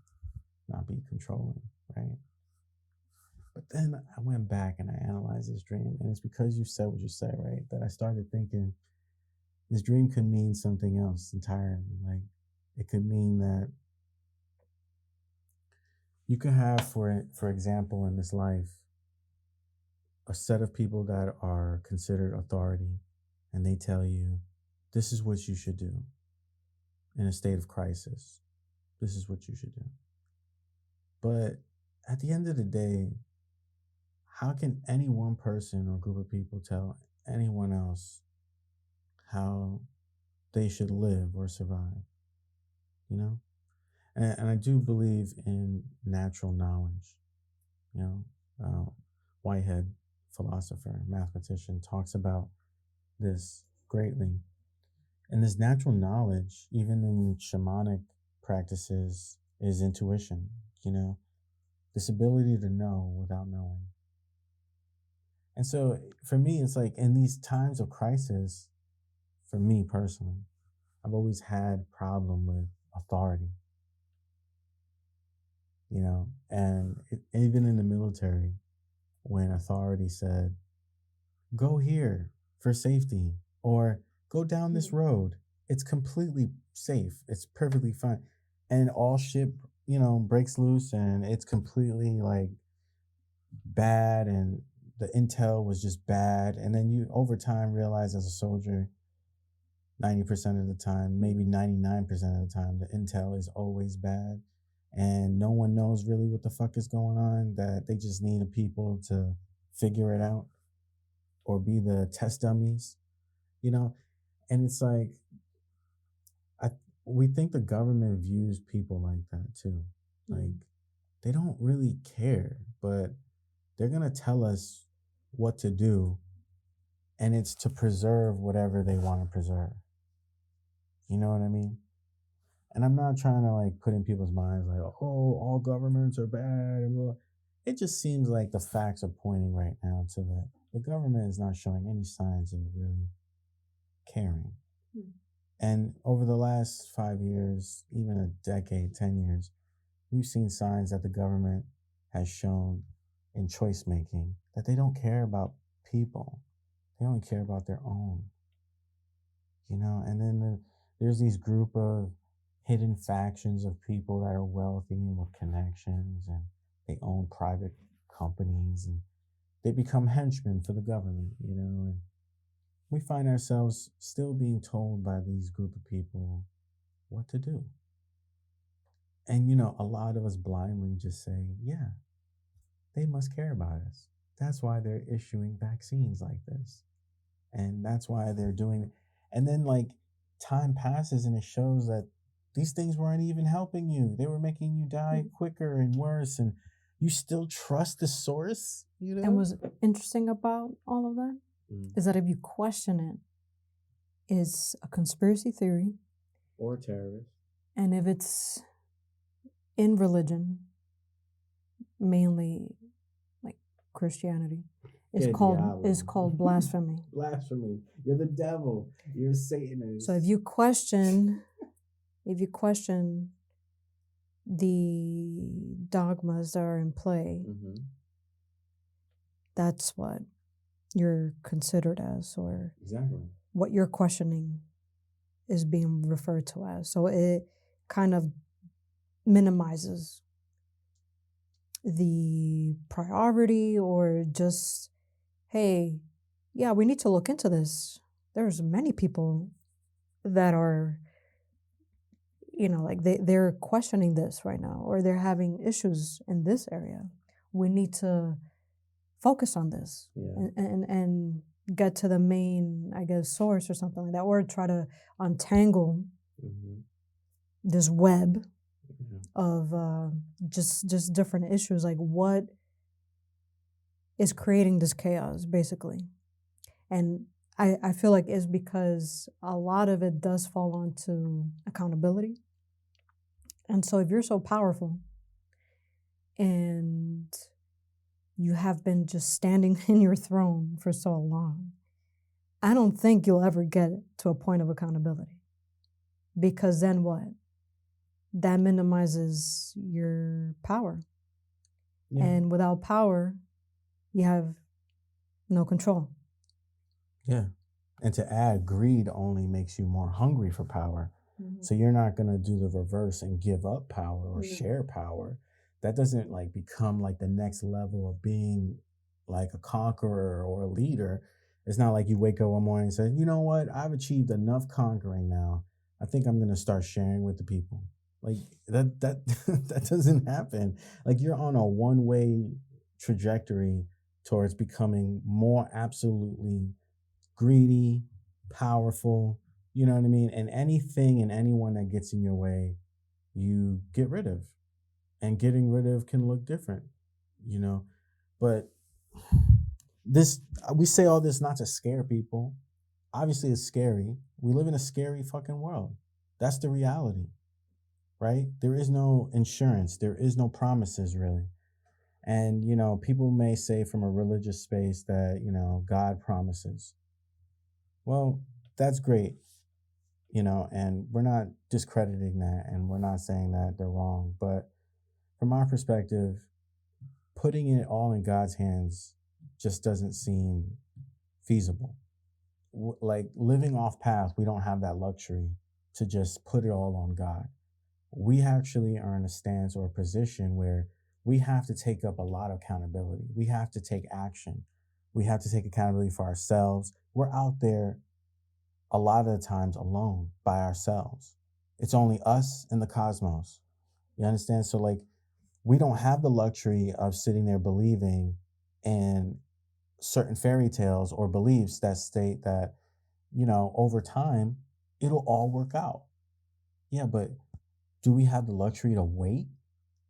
not be controlling, right? But then I went back and I analyzed this dream, and it's because you said what you said, right? That I started thinking this dream could mean something else entirely. Like it could mean that you could have, for example, in this life, a set of people that are considered authority, and they tell you, this is what you should do in a state of crisis. This is what you should do. But at the end of the day, how can any one person or group of people tell anyone else how they should live or survive? You know? And I do believe in natural knowledge. You know, Whitehead, philosopher, mathematician, talks about this greatly. And this natural knowledge, even in shamanic practices, is intuition, you know, this ability to know without knowing. And so for me, it's like in these times of crisis, for me personally, I've always had problem with authority, you know, and even in the military, when authority said, go here for safety, or go down this road, it's completely safe, it's perfectly fine. And all shit, you know, breaks loose and it's completely like bad, and the intel was just bad. And then you over time realize as a soldier, 90% of the time, maybe 99% of the time, the intel is always bad. And no one knows really what the fuck is going on, that they just need people to figure it out or be the test dummies, you know? And it's like, I we think the government views people like that too. Like, they don't really care, but they're gonna tell us what to do, and it's to preserve whatever they want to preserve. You know what I mean? And I'm not trying to like put in people's minds like, oh, all governments are bad. And blah. It just seems like the facts are pointing right now to that the government is not showing any signs of really caring. And over the last 5 years, even a decade, 10 years, we've seen signs that the government has shown in choice making that they don't care about people. They only care about their own, you know? And then there's these group of hidden factions of people that are wealthy and with connections, and they own private companies, and they become henchmen for the government, you know? And we find ourselves still being told by these group of people what to do. And, you know, a lot of us blindly just say, yeah, they must care about us. That's why they're issuing vaccines like this. And that's why they're doing it. And then, like, time passes and it shows that these things weren't even helping you. They were making you die quicker and worse. And you still trust the source, you know? And what's interesting about all of that is that if you question it, it's a conspiracy theory. Or terrorists. And if it's in religion, mainly like Christianity, it's called blasphemy. Blasphemy. You're the devil. You're a Satanist. So if you question the dogmas that are in play, that's what you're considered as, or exactly what you're questioning is being referred to as. So it kind of minimizes the priority, or just, hey, yeah, we need to look into this. There's many people that are, you know, like they're questioning this right now, or they're having issues in this area. We need to focus on this, and get to the main, I guess, source or something like that, or try to untangle this web of just different issues, like what is creating this chaos, basically. And I feel like it's because a lot of it does fall onto accountability. And so if you're so powerful and you have been just standing in your throne for so long, I don't think you'll ever get to a point of accountability, because then what? That minimizes your power. Yeah. And without power, you have no control. Yeah. And to add, greed only makes you more hungry for power. So you're not going to do the reverse and give up power or share power. That doesn't like become like the next level of being like a conqueror or a leader. It's not like you wake up one morning and say, you know what, I've achieved enough conquering now. I think I'm going to start sharing with the people. Like that that doesn't happen. Like you're on a one-way trajectory towards becoming more absolutely greedy, powerful, you know what I mean? And anything and anyone that gets in your way, you get rid of. And getting rid of can look different, you know? But this, we say all this not to scare people. Obviously, it's scary. We live in a scary fucking world. That's the reality, right? There is no insurance, there is no promises, really. And, you know, people may say from a religious space that, you know, God promises. Well, that's great, you know, and we're not discrediting that and we're not saying that they're wrong. But from our perspective, putting it all in God's hands just doesn't seem feasible. Like living off path, we don't have that luxury to just put it all on God. We actually are in a stance or a position where we have to take up a lot of accountability. We have to take action. We have to take accountability for ourselves. We're out there a lot of the times alone by ourselves. It's only us and the cosmos. You understand? So like we don't have the luxury of sitting there believing in certain fairy tales or beliefs that state that, you know, over time it'll all work out. Yeah, but do we have the luxury to wait?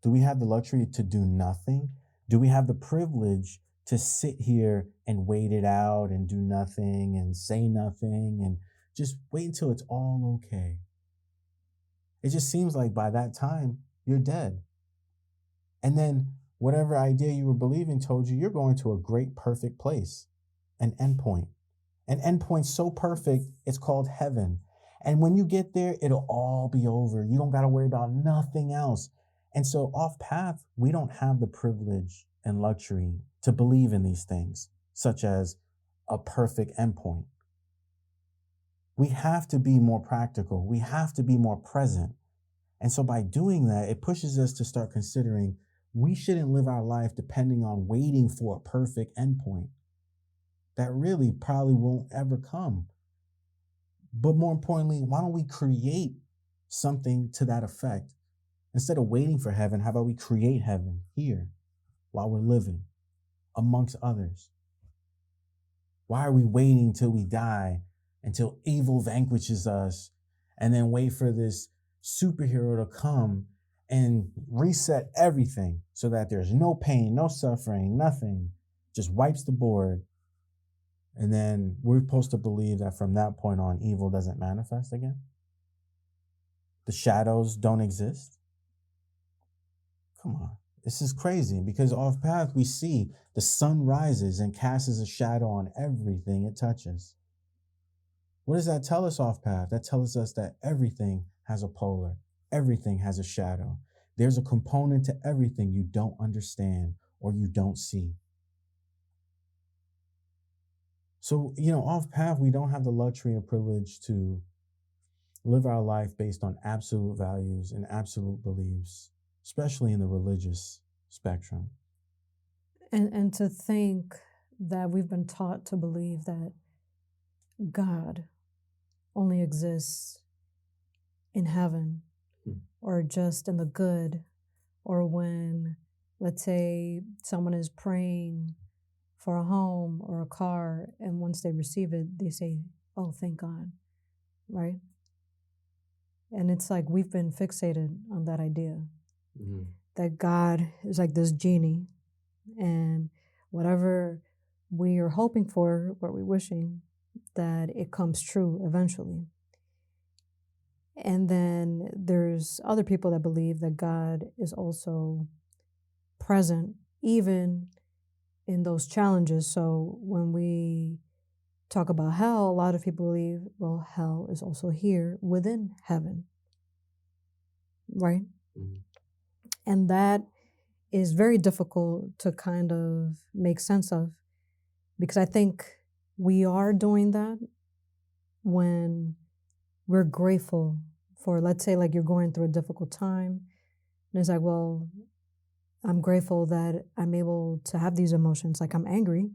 Do we have the luxury to do nothing? Do we have the privilege to sit here and wait it out and do nothing and say nothing and just wait until it's all okay? It just seems like by that time, you're dead. And then whatever idea you were believing told you you're going to a great, perfect place, an endpoint. An endpoint so perfect, it's called heaven. And when you get there, it'll all be over. You don't got to worry about nothing else. And so off path, we don't have the privilege and luxury to believe in these things, such as a perfect endpoint. We have to be more practical. We have to be more present. And so by doing that, it pushes us to start considering we shouldn't live our life depending on waiting for a perfect endpoint. That really probably won't ever come. But more importantly, why don't we create something to that effect? Instead of waiting for heaven, how about we create heaven here while we're living amongst others? Why are we waiting till we die, until evil vanquishes us, and then wait for this superhero to come and reset everything so that there's no pain, no suffering, nothing, just wipes the board? And then we're supposed to believe that from that point on, evil doesn't manifest again? The shadows don't exist? Come on. This is crazy because off path we see the sun rises and casts a shadow on everything it touches. What does that tell us off path? That tells us that everything has a polar, everything has a shadow. There's a component to everything you don't understand or you don't see. So, you know, off path, we don't have the luxury and privilege to live our life based on absolute values and absolute beliefs, especially in the religious spectrum. And to think that we've been taught to believe that God only exists in heaven or just in the good, or when, let's say, someone is praying for a home or a car, and once they receive it, they say, oh, thank God, right? And it's like we've been fixated on that idea that God is like this genie, and whatever we are hoping for, what we're wishing, that it comes true eventually. And then there's other people that believe that God is also present even in those challenges. So when we talk about hell, a lot of people believe, well, hell is also here within heaven, right? Mhm. And that is very difficult to kind of make sense of, because I think we are doing that when we're grateful for, let's say, like you're going through a difficult time. And it's like, well, I'm grateful that I'm able to have these emotions. Like I'm angry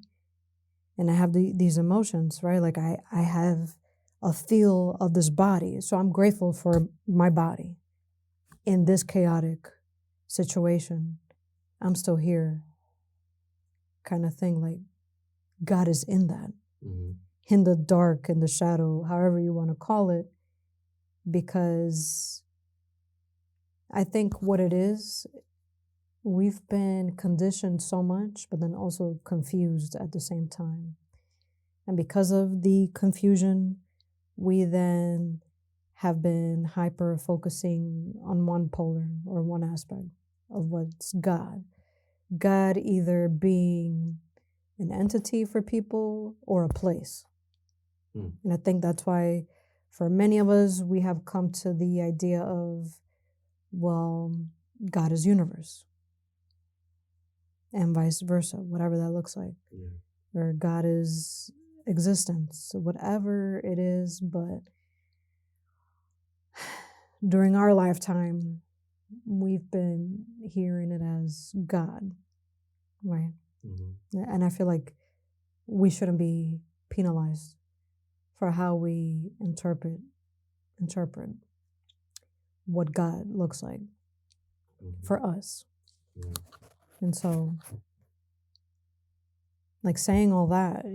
and I have these emotions, right? Like I have a feel of this body. So I'm grateful for my body in this chaotic situation. I'm still here, kind of thing. Like God is in that, in the dark, in the shadow, however you want to call it, because I think what it is, we've been conditioned so much, but then also confused at the same time. And because of the confusion, we then have been hyper focusing on one polar or one aspect of what's God. God either being an entity for people or a place. And I think that's why for many of us, we have come to the idea of, well, God is universe and vice versa, whatever that looks like. Yeah. Or God is existence, whatever it is. But during our lifetime, we've been hearing it as God, right? And I feel like we shouldn't be penalized for how we interpret what God looks like for us. And so, like saying all that,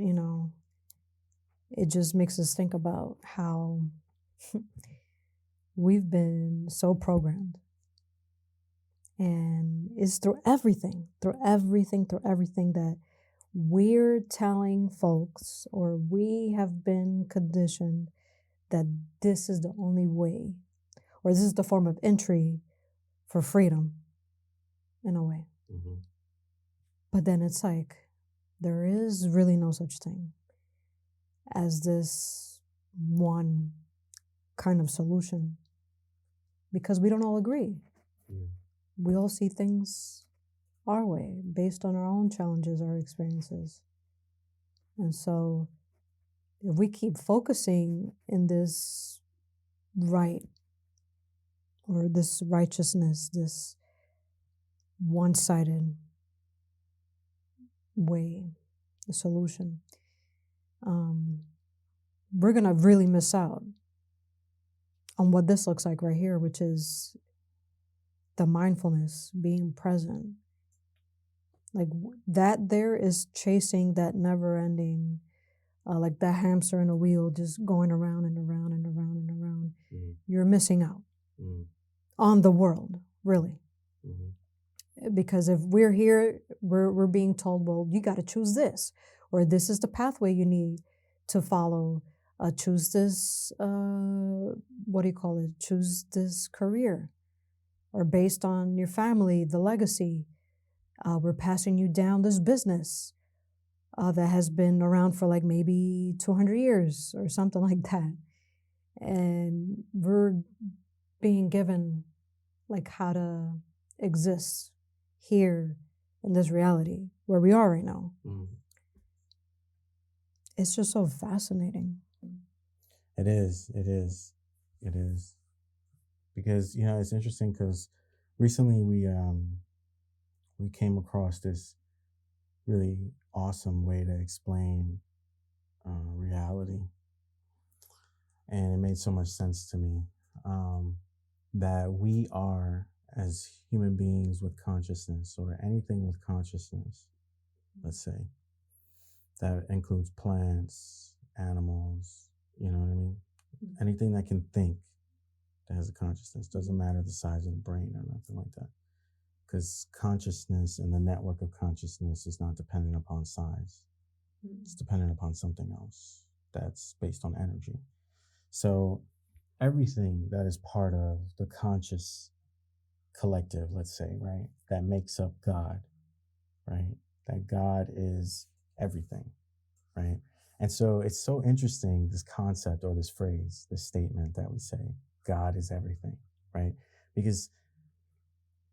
it just makes us think about how we've been so programmed. And it's through everything that we're telling folks, or we have been conditioned that this is the only way, or this is the form of entry for freedom, in a way. But then it's like, there is really no such thing as this one kind of solution, because we don't all agree. We all see things our way based on our own challenges, our experiences. And so if we keep focusing in this right, or this righteousness, this one-sided way, the solution, we're going to really miss out on what this looks like right here, which is the mindfulness, being present. Like that there is chasing that never-ending, like that hamster in a wheel, just going around and around and around and around. You're missing out on the world, really. Because if we're here, we're being told, well, you got to choose this, or this is the pathway you need to follow. Choose this, choose this career, or based on your family, the legacy. We're passing you down this business that has been around for like maybe 200 years or something like that. And we're being given like how to exist here in this reality where we are right now. It's just so fascinating. It is. Because, it's interesting because recently we came across this really awesome way to explain reality. And it made so much sense to me that we are, as human beings with consciousness, or anything with consciousness, let's say, that includes plants, animals, you know what I mean? Anything that can think, that has a consciousness, doesn't matter the size of the brain or nothing like that. Because consciousness and the network of consciousness is not dependent upon size. It's dependent upon something else that's based on energy. So everything that is part of the conscious collective, let's say, right, that makes up God, right, that God is everything, right? And so it's so interesting, this concept or this phrase, this statement that we say, God is everything, right? Because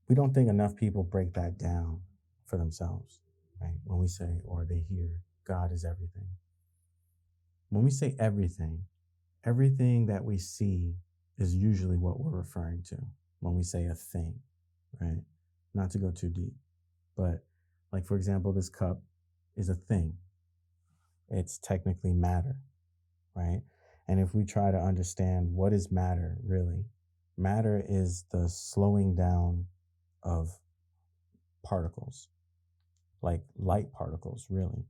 we don't think enough people break that down for themselves, right? When we say, or they hear, God is everything. When we say everything, everything that we see is usually what we're referring to when we say a thing, right? Not to go too deep, but like, for example, this cup is a thing. It's technically matter, right? And if we try to understand what is matter really, matter is the slowing down of particles, like light particles, really.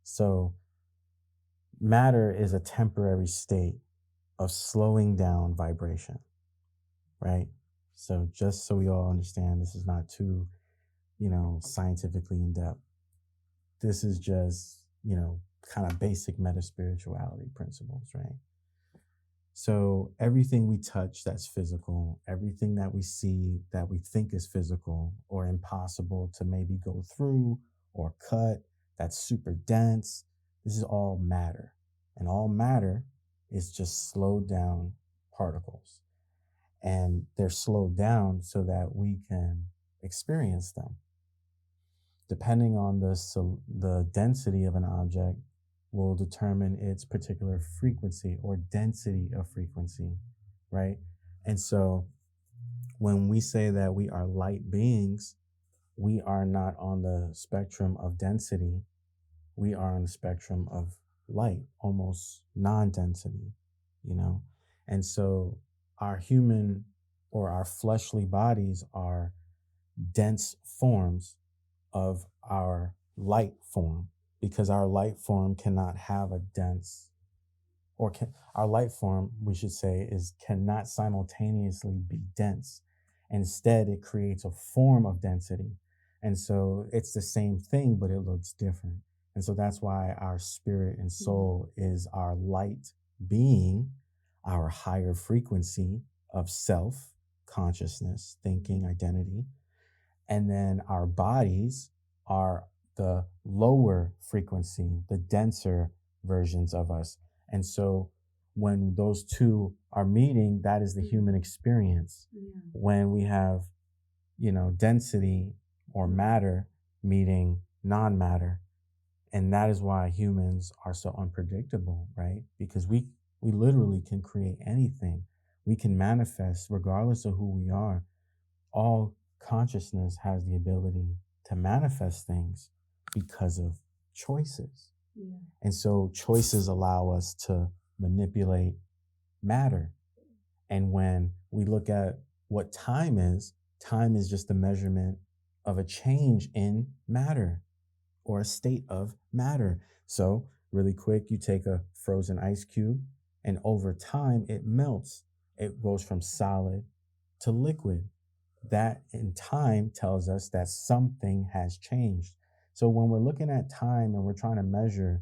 So matter is a temporary state of slowing down vibration, right? So just so we all understand, this is not too, scientifically in depth. This is just, kind of basic meta spirituality principles, right? So everything we touch that's physical, everything that we see that we think is physical or impossible to maybe go through or cut, that's super dense, this is all matter. And all matter is just slowed down particles. And they're slowed down so that we can experience them. Depending on the density of an object will determine its particular frequency or density of frequency, right? And so when we say that we are light beings, we are not on the spectrum of density. We are on the spectrum of light, almost non-density, you know? And so our human or our fleshly bodies are dense forms of our light form, because our light form cannot have a dense, our light form, we should say, cannot simultaneously be dense. Instead, it creates a form of density. And so it's the same thing, but it looks different. And so that's why our spirit and soul is our light being, our higher frequency of self, consciousness, thinking, identity. And then our bodies are the lower frequency, the denser versions of us. And so when those two are meeting, that is the human experience. Yeah. When we have, density or matter meeting non-matter. And that is why humans are so unpredictable, right? Because we literally can create anything. We can manifest regardless of who we are. All consciousness has the ability to manifest things because of choices. Yeah. And so choices allow us to manipulate matter. And when we look at what time is just a measurement of a change in matter or a state of matter. So really quick, you take a frozen ice cube and over time it melts. It goes from solid to liquid. That in time tells us that something has changed. So when we're looking at time and we're trying to measure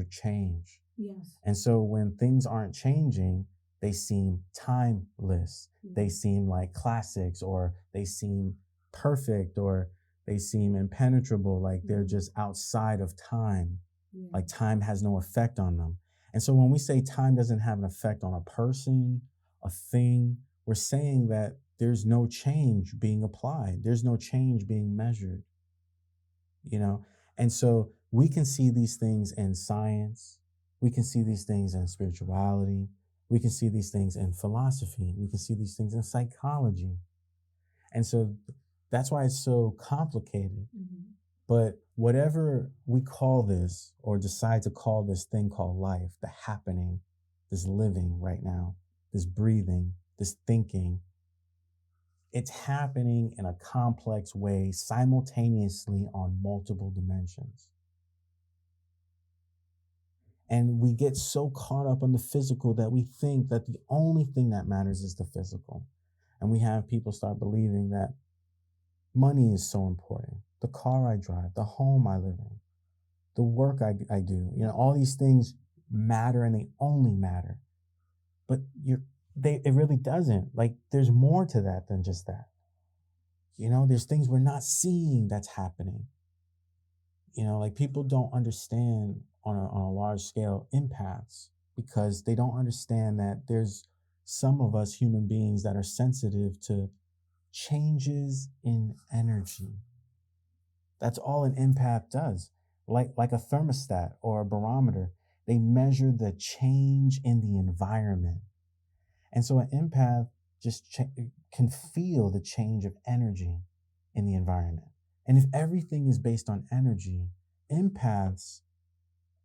change. Yes. And so when things aren't changing, they seem timeless. Mm-hmm. They seem like classics, or they seem perfect, or they seem impenetrable, like they're just outside of time. Yeah. Like time has no effect on them. And so when we say time doesn't have an effect on a person, a thing, we're saying that there's no change being applied. There's no change being measured, And so we can see these things in science. We can see these things in spirituality. We can see these things in philosophy. We can see these things in psychology. And so that's why it's so complicated. Mm-hmm. But whatever we call this or decide to call this thing called life, the happening, this living right now, this breathing, this thinking, it's happening in a complex way simultaneously on multiple dimensions. And we get so caught up on the physical that we think that the only thing that matters is the physical. And we have people start believing that money is so important. The car I drive, the home I live in, the work I do, all these things matter and they only matter. But it really doesn't. Like, there's more to that than just that. There's things we're not seeing that's happening. Like, people don't understand on a large scale empaths, because they don't understand that there's some of us human beings that are sensitive to changes in energy. That's all an empath does. Like a thermostat or a barometer, they measure the change in the environment. And so an empath just can feel the change of energy in the environment. And if everything is based on energy, empaths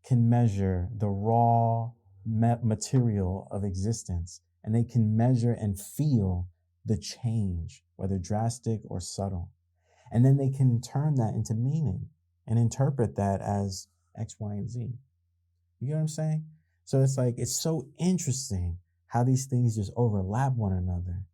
can measure the raw material of existence, and they can measure and feel the change, whether drastic or subtle. And then they can turn that into meaning and interpret that as X, Y, and Z. You get what I'm saying? So it's like, it's so interesting how these things just overlap one another,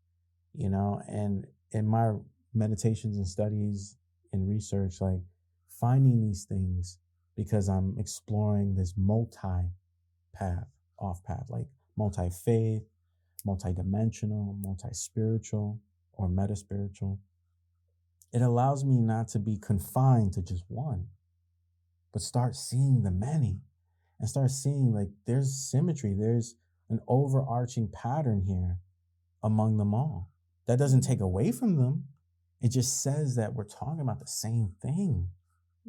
you know? And in my meditations and studies and research, like finding these things, because I'm exploring this multi-path, off-path, like multi-faith, multi-dimensional, multi-spiritual, or meta-spiritual. It allows me not to be confined to just one, but start seeing the many and start seeing like there's symmetry, there's an overarching pattern here among them all. That doesn't take away from them. It just says that we're talking about the same thing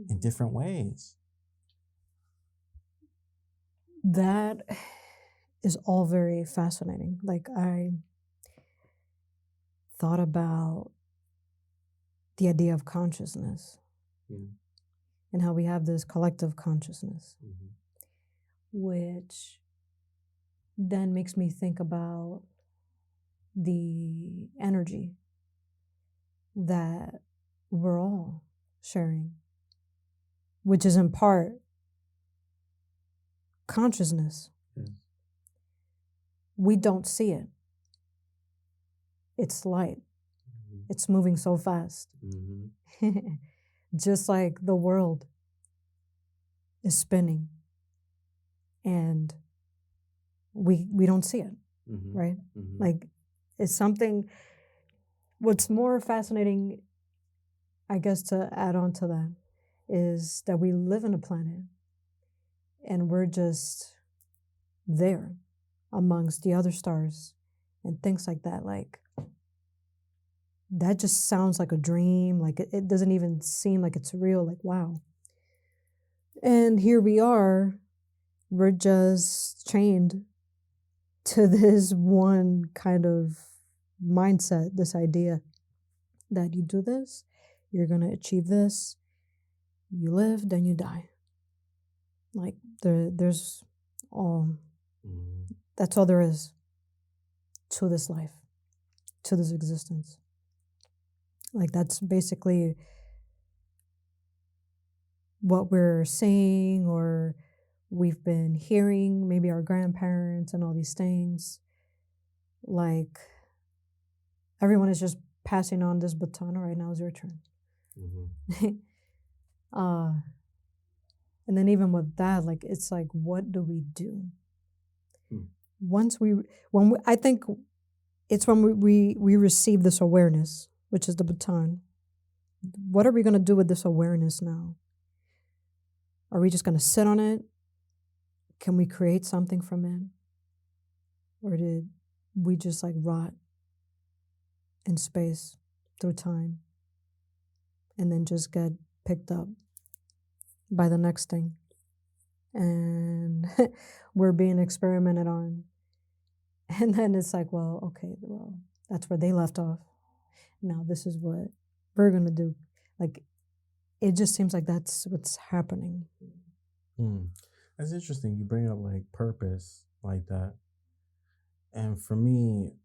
in different ways. That is all very fascinating. Like, I thought about the idea of consciousness and how we have this collective consciousness, which then makes me think about the energy that we're all sharing, which is in part consciousness. We don't see it. It's light. It's moving so fast. Just like the world is spinning and we don't see it, right? Like, it's something. What's more fascinating, I guess, to add on to that, is that we live on a planet and we're just there amongst the other stars and things like that. Like, that just sounds like a dream. Like, it doesn't even seem like it's real. Like, wow. And here we are, we're just chained to this one kind of mindset, this idea that you do this, you're going to achieve this, you live, then you die. Like, there's all, that's all there is to this life, to this existence. Like, that's basically what we're saying, or we've been hearing, maybe our grandparents and all these things. Like, everyone is just passing on this baton. All right, now is your turn. And then even with that, like, it's like, what do we do? I think it's when we receive this awareness, which is the baton. What are we going to do with this awareness now? Are we just going to sit on it? Can we create something from it? Or did we just like rot in space through time and then just get picked up by the next thing? And we're being experimented on. And then it's like, well, okay, well, that's where they left off. Now this is what we're going to do. Like, it just seems like that's what's happening. That's interesting. You bring up like purpose like that. And for me,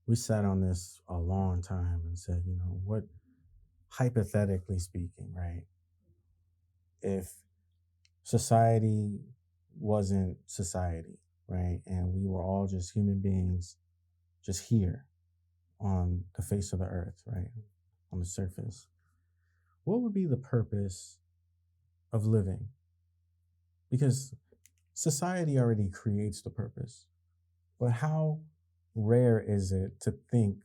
we sat on this a long time and said, you know, what, hypothetically speaking, right? If society wasn't society, right? And we were all just human beings just here on the face of the earth, right? On the surface. What would be the purpose of living? Because society already creates the purpose. But how rare is it to think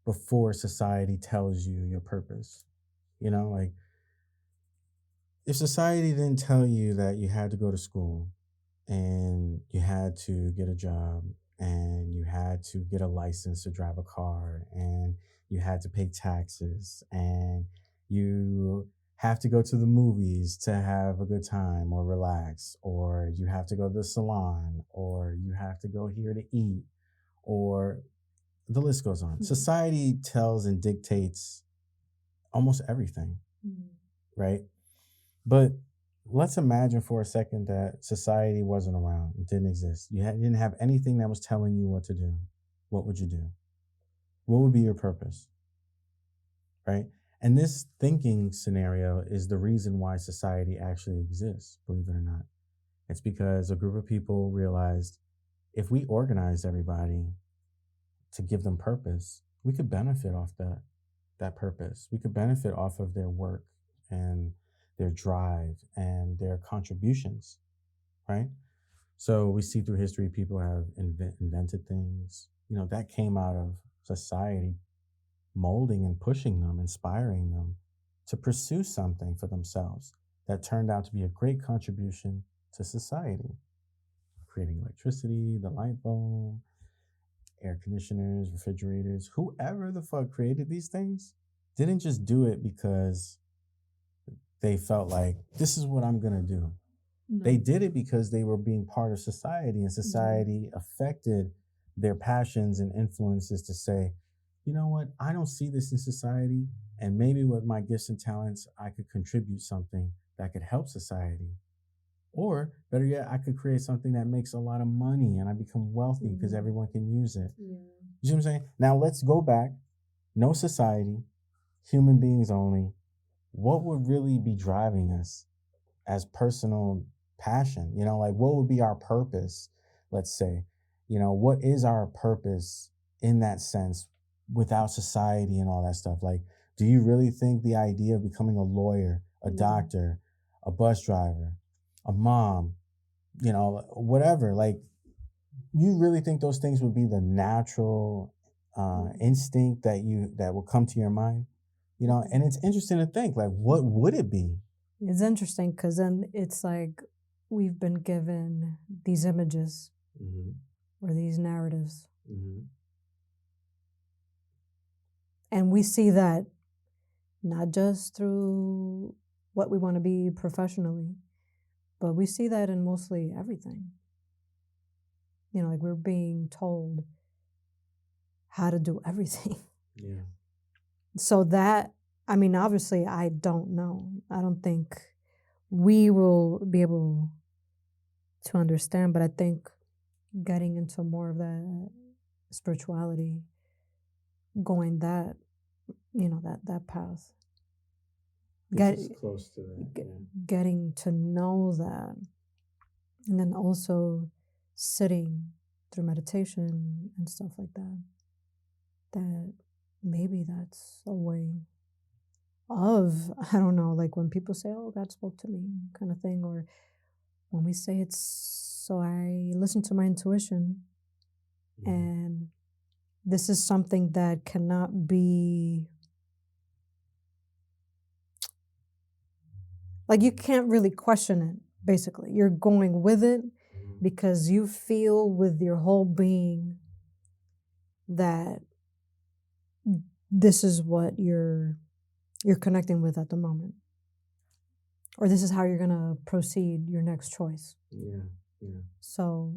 before society tells you your purpose? You know, like, if society didn't tell you that you had to go to school and you had to get a job and you had to get a license to drive a car and you had to pay taxes and you have to go to the movies to have a good time or relax, or you have to go to the salon, or you have to go here to eat, or the list goes on. Society tells and dictates almost everything, right? But let's imagine for a second that society wasn't around, it didn't exist. Didn't have anything that was telling you what to do. What would you do? What would be your purpose? Right? And this thinking scenario is the reason why society actually exists, believe it or not. It's because a group of people realized if we organized everybody to give them purpose, we could benefit off that purpose. We could benefit off of their work and their drive and their contributions, right? So we see through history, people have invented things, that came out of society molding and pushing them, inspiring them to pursue something for themselves that turned out to be a great contribution to society, creating electricity, the light bulb, air conditioners, refrigerators. Whoever the fuck created these things didn't just do it because they felt like this is what I'm gonna do. No. They did it because they were being part of society, and society affected their passions and influences to say, you know what, I don't see this in society, and maybe with my gifts and talents, I could contribute something that could help society. Or better yet, I could create something that makes a lot of money and I become wealthy because everyone can use it. Yeah. You see what I'm saying? Now let's go back. No society, human beings only. What would really be driving us as personal passion? Like what would be our purpose? Let's say, what is our purpose in that sense without society and all that stuff? Like, do you really think the idea of becoming a lawyer, a doctor, a bus driver, a mom, whatever, like, you really think those things would be the natural instinct that will come to your mind? And it's interesting to think, like, what would it be? It's interesting because then it's like we've been given these images or these narratives. And we see that not just through what we want to be professionally, but we see that in mostly everything. Like we're being told how to do everything. Yeah. So that, obviously I don't know. I don't think we will be able to understand, but I think getting into more of that spirituality, going that, that path. Close to that. Getting to know that. And then also sitting through meditation and stuff like that. That maybe that's a way of, I don't know, like when people say, oh, God spoke to me kind of thing, or when we say so I listen to my intuition and this is something that cannot be, like you can't really question it, basically. You're going with it because you feel with your whole being that this is what you're connecting with at the moment. Or this is how you're going to proceed your next choice. Yeah. So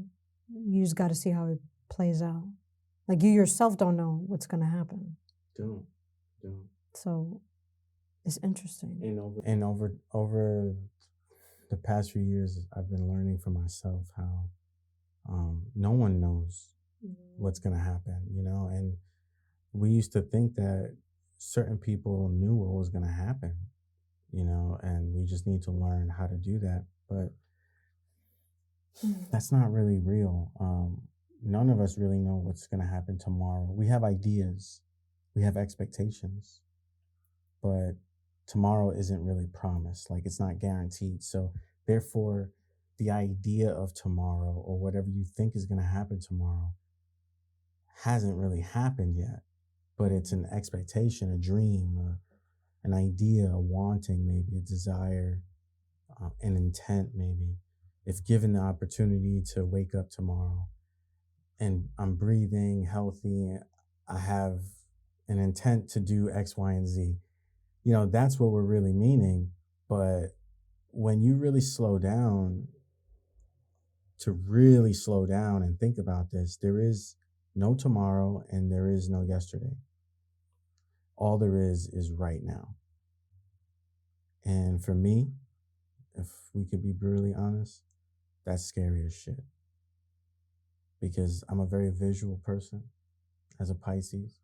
you just got to see how it plays out. Like you yourself don't know what's going to happen. Don't. So it's interesting. And over the past few years, I've been learning for myself how no one knows what's going to happen, and we used to think that certain people knew what was going to happen, and we just need to learn how to do that. But that's not really real. None of us really know what's going to happen tomorrow. We have ideas, we have expectations, but tomorrow isn't really promised. Like it's not guaranteed. So therefore, the idea of tomorrow or whatever you think is going to happen tomorrow hasn't really happened yet, but it's an expectation, a dream, an idea, a wanting, maybe a desire, an intent, maybe. If given the opportunity to wake up tomorrow and I'm breathing healthy, I have an intent to do X, Y, and Z. That's what we're really meaning. But when you really slow down, to really slow down and think about this, there is no tomorrow and there is no yesterday. All there is right now. And for me, if we could be brutally honest, that's scary as shit. Because I'm a very visual person as a Pisces.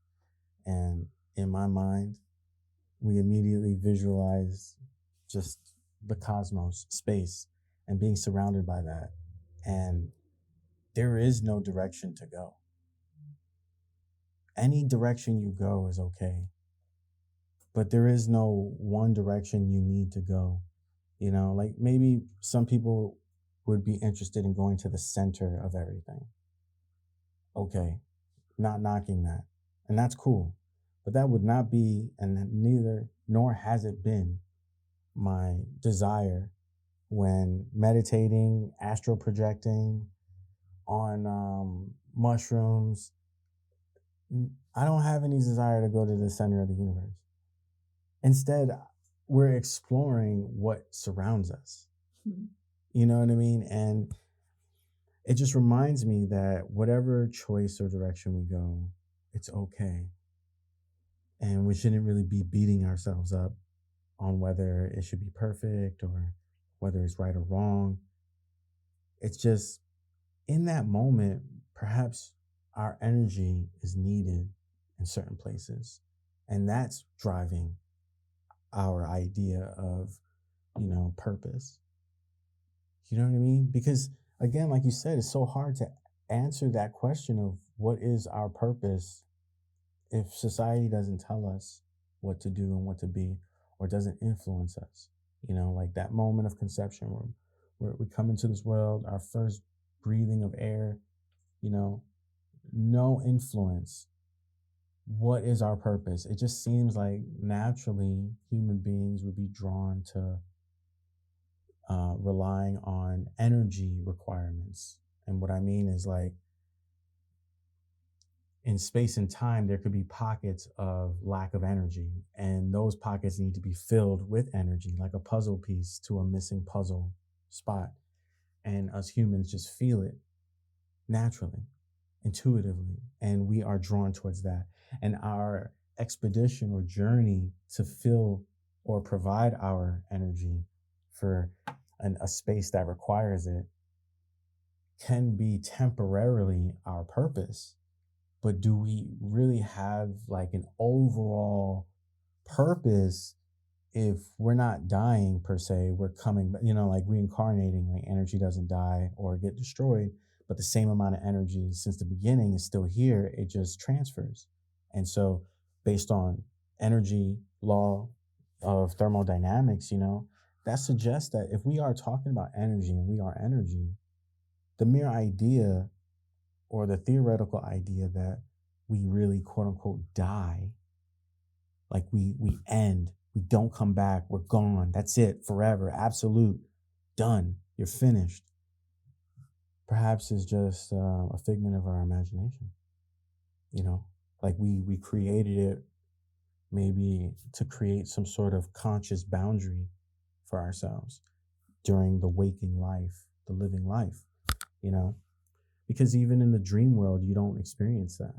And in my mind, we immediately visualize just the cosmos, space, and being surrounded by that. And there is no direction to go. Any direction you go is okay. But there is no one direction you need to go. Like maybe some people would be interested in going to the center of everything. Okay, not knocking that. And that's cool. But that would not be, and neither, nor has it been, my desire when meditating, astral projecting, on mushrooms. I don't have any desire to go to the center of the universe. Instead, we're exploring what surrounds us. You know what I mean? And it just reminds me that whatever choice or direction we go, it's okay. And we shouldn't really be beating ourselves up on whether it should be perfect or whether it's right or wrong. It's just in that moment, perhaps our energy is needed in certain places. And that's driving our idea of, purpose. You know what I mean? Because again, like you said, it's so hard to answer that question of what is our purpose if society doesn't tell us what to do and what to be, or doesn't influence us. Like that moment of conception where we come into this world, our first breathing of air, no influence. What is our purpose? It just seems like naturally human beings would be drawn to relying on energy requirements. And what I mean is, like, in space and time, there could be pockets of lack of energy, and those pockets need to be filled with energy, like a puzzle piece to a missing puzzle spot. And us humans just feel it naturally, intuitively, and we are drawn towards that. And our expedition or journey to fill or provide our energy for a space that requires it can be temporarily our purpose. But do we really have like an overall purpose if we're not dying per se? We're coming, like reincarnating, like energy doesn't die or get destroyed, but the same amount of energy since the beginning is still here. It just transfers. And so based on energy law of thermodynamics, that suggests that if we are talking about energy and we are energy, the mere idea or the theoretical idea that we really quote unquote die, like we end, we don't come back, we're gone, that's it, forever, absolute, done, you're finished, perhaps is just a figment of our imagination. Like we created it maybe to create some sort of conscious boundary for ourselves during the waking life, the living life, because even in the dream world, you don't experience that.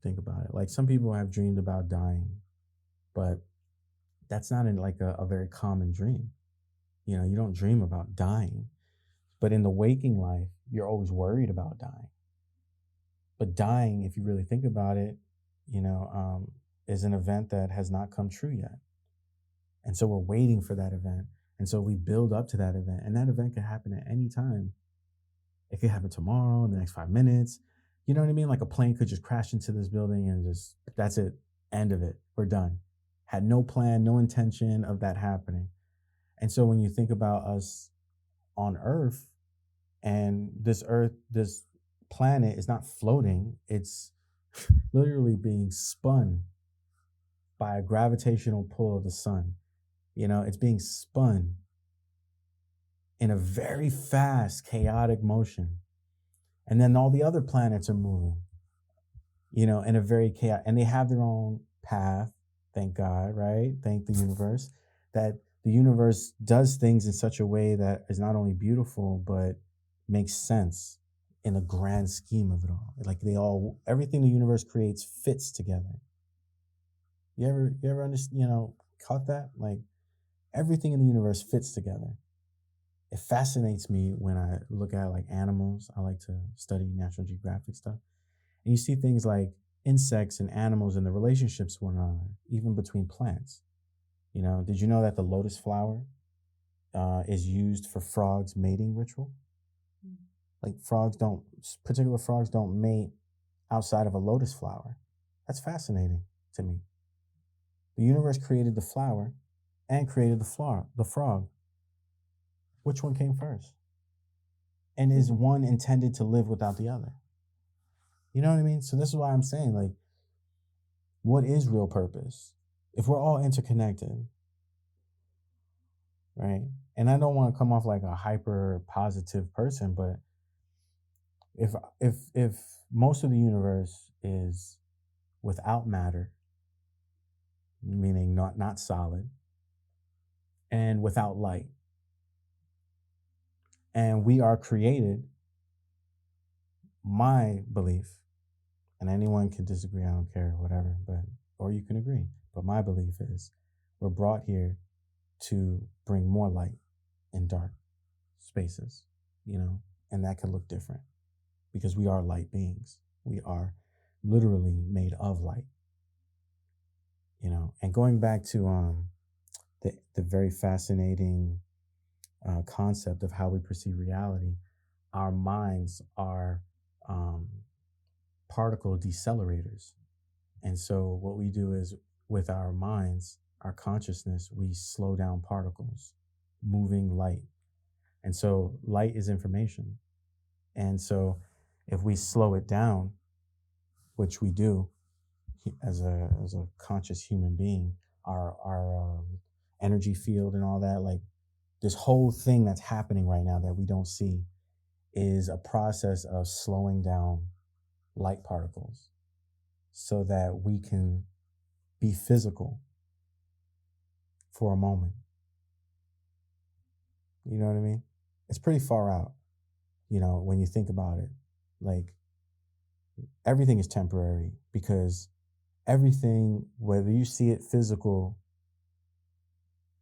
Think about it. Like some people have dreamed about dying, but that's not in like a very common dream. You don't dream about dying, but in the waking life, you're always worried about dying. But dying, if you really think about it, is an event that has not come true yet. And so we're waiting for that event. And so we build up to that event, and that event could happen at any time. It could happen tomorrow, in the next 5 minutes. You know what I mean? Like a plane could just crash into this building and just, that's it, end of it. We're done. Had no plan, no intention of that happening. And so when you think about us on Earth, and this planet is not floating, it's literally being spun by a gravitational pull of the sun. It's being spun in a very fast, chaotic motion. And then all the other planets are moving, in a very chaotic, and they have their own path. Thank God, right? Thank the universe that the universe does things in such a way that is not only beautiful, but makes sense in the grand scheme of it all. Like everything the universe creates fits together. You ever understand, caught that? Like everything in the universe fits together. It fascinates me when I look at like animals. I like to study National Geographic stuff. And you see things like insects and animals and the relationships with one another, even between plants. Did you know that the lotus flower is used for frogs' mating ritual? Like particular frogs don't mate outside of a lotus flower. That's fascinating to me. The universe created the flower and created the frog. Which one came first? And is one intended to live without the other? You know what I mean? So this is why I'm saying, like, what is real purpose? If we're all interconnected, right? And I don't want to come off like a hyper positive person, but if most of the universe is without matter, meaning not solid, and without light, and we are created, my belief, and anyone can disagree, I don't care, whatever, or you can agree, but my belief is we're brought here to bring more light in dark spaces, and that could look different because we are light beings. We are literally made of light, and going back to the very fascinating concept of how we perceive reality, our minds are particle decelerators. And so what we do is with our minds, our consciousness, we slow down particles, moving light. And so light is information. And so if we slow it down, which we do as a conscious human being, our energy field and all that, like this whole thing that's happening right now that we don't see is a process of slowing down light particles so that we can be physical for a moment. You know what I mean? It's pretty far out, when you think about it. Like, everything is temporary because everything, whether you see it physical,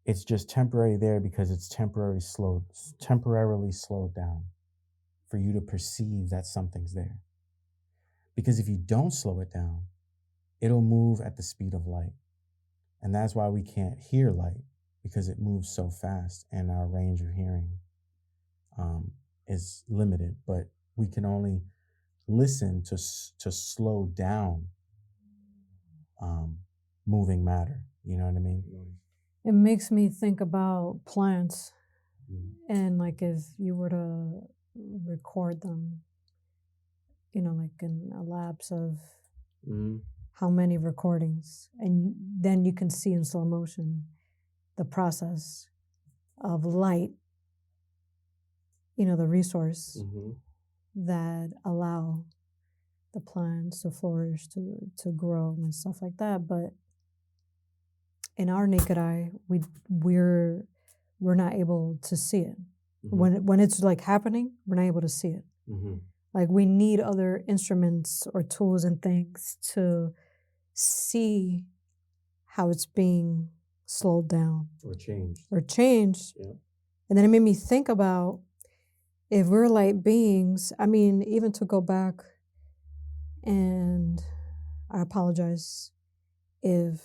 it's just temporary there because it's temporarily slowed down for you to perceive that something's there. Because if you don't slow it down, it'll move at the speed of light. And that's why we can't hear light, because it moves so fast and our range of hearing is limited. But we can only listen to slow down moving matter. You know what I mean? It makes me think about plants, and like if you were to record them, like in a lapse of how many recordings, and then you can see in slow motion the process of light, the resource that allow the plants to flourish, to grow and stuff like that. But in our naked eye, we're not able to see it. When it's like happening, we're not able to see it. Like, we need other instruments or tools and things to see how it's being slowed down Or changed. Yeah. And then it made me think about, if we're light beings, I mean, even to go back, and I apologize if,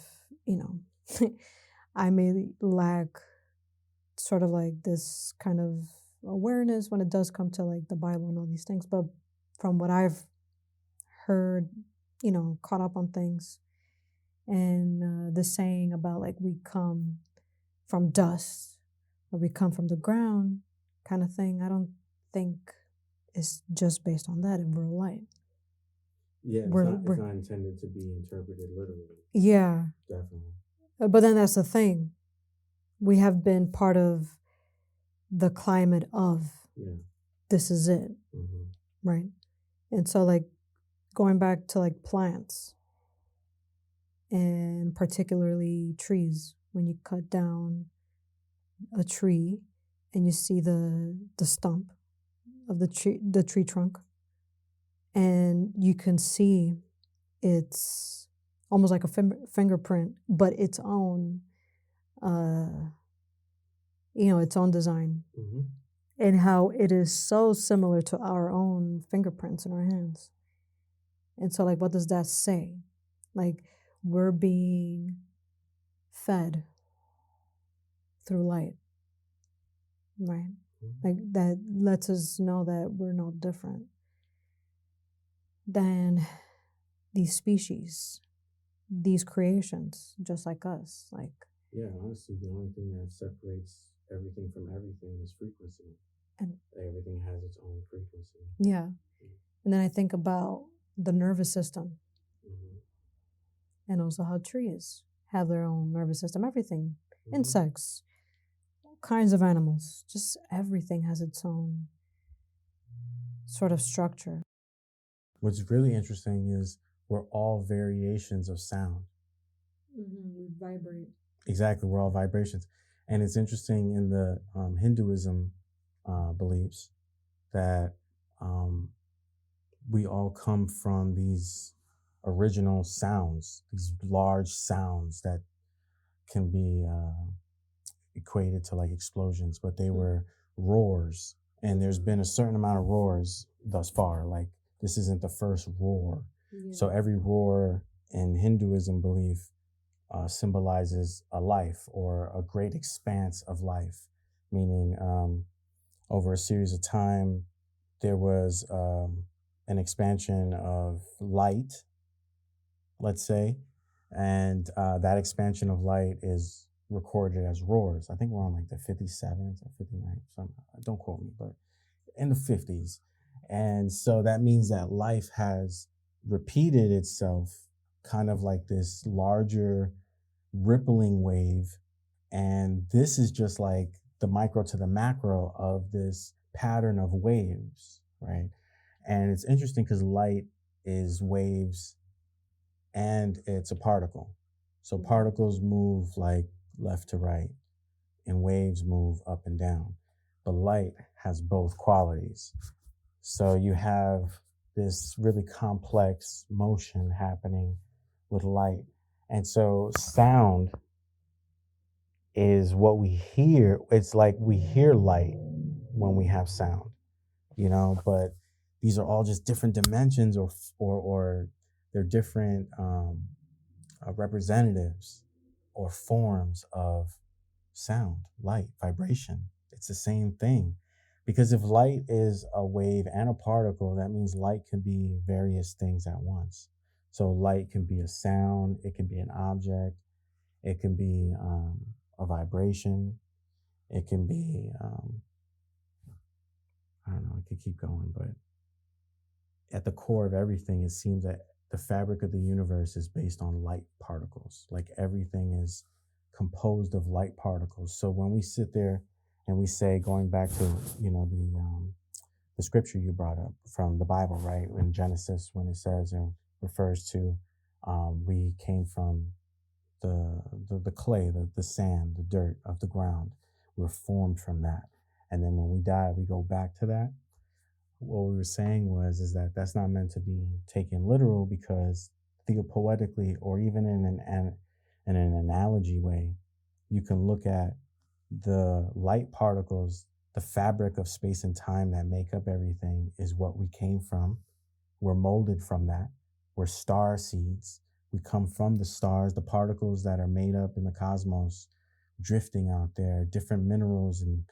I may lack sort of like this kind of awareness when it does come to like the Bible and all these things. But from what I've heard, caught up on things, and the saying about like we come from dust or we come from the ground kind of thing, I don't think it's just based on that in real life. Yeah, it's not intended to be interpreted literally. the climate of this is it, right? And so like going back to like plants and particularly trees, when you cut down a tree and you see the stump of the tree trunk, and you can see it's almost like a fingerprint, but its own its own design, and how it is so similar to our own fingerprints in our hands. And so like, what does that say? Like, we're being fed through light, right? Like, that lets us know that we're no different than these species, these creations, just like us. Like, yeah, honestly, the only thing that separates everything from everything is frequency, and everything has its own frequency. Yeah. And then I think about the nervous system, and also how trees have their own nervous system. Everything, insects, all kinds of animals, just everything has its own sort of structure. What's really interesting is we're all variations of sound. We vibrate. Exactly, we're all vibrations. And it's interesting in the Hinduism beliefs that we all come from these original sounds, these large sounds that can be equated to like explosions, but they were roars. And there's been a certain amount of roars thus far. Like, this isn't the first roar. So every roar in Hinduism belief symbolizes a life or a great expanse of life, meaning over a series of time, there was an expansion of light, let's say, and that expansion of light is recorded as roars. I think we're on like the 57th or 59th, don't quote me, but in the 50s. And so that means that life has repeated itself kind of like this larger rippling wave. And this is just like the micro to the macro of this pattern of waves, right? And it's interesting because light is waves and it's a particle. So particles move like left to right and waves move up and down. But light has both qualities. So you have this really complex motion happening with light. And so sound is what we hear. It's like we hear light when we have sound, but these are all just different dimensions or they're different representatives or forms of sound, light, vibration. It's the same thing. Because if light is a wave and a particle, that means light can be various things at once. So light can be a sound, it can be an object, it can be a vibration, it can be, I don't know, it could keep going, but at the core of everything, it seems that the fabric of the universe is based on light particles. Like everything is composed of light particles. So when we sit there and we say, going back to the scripture you brought up from the Bible, right, in Genesis, when it says and refers to we came from the clay, the sand, the dirt of the ground. We're formed from that, and then when we die, we go back to that. What we were saying is that that's not meant to be taken literal, because theopoetically, or even in an analogy way, you can look at the light particles, the fabric of space and time that make up everything is what we came from. We're molded from that. We're star seeds. We come from the stars, the particles that are made up in the cosmos, drifting out there, different minerals and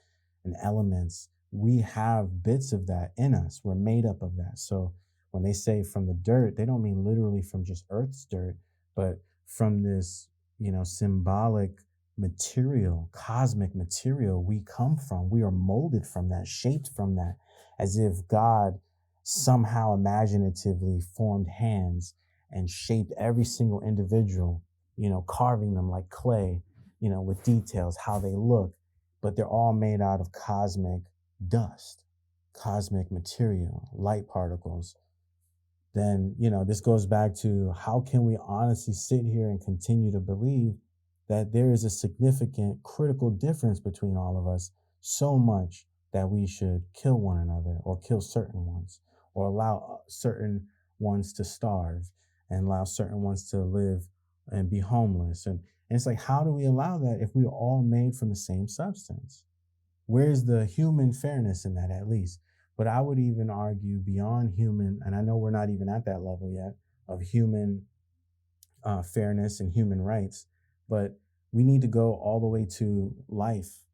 elements. We have bits of that in us. We're made up of that. So when they say from the dirt, they don't mean literally from just Earth's dirt, but from this, symbolic material, cosmic material we come from. We are molded from that, shaped from that, as if God somehow imaginatively formed hands and shaped every single individual, carving them like clay, with details, how they look. but they're all made out of cosmic dust, cosmic material, light particles, then, this goes back to how can we honestly sit here and continue to believe that there is a significant critical difference between all of us, so much that we should kill one another or kill certain ones or allow certain ones to starve and allow certain ones to live and be homeless. And it's like, how do we allow that if we're all made from the same substance? Where's the human fairness in that, at least? But I would even argue beyond human, and I know we're not even at that level yet of human fairness and human rights, but we need to go all the way to life,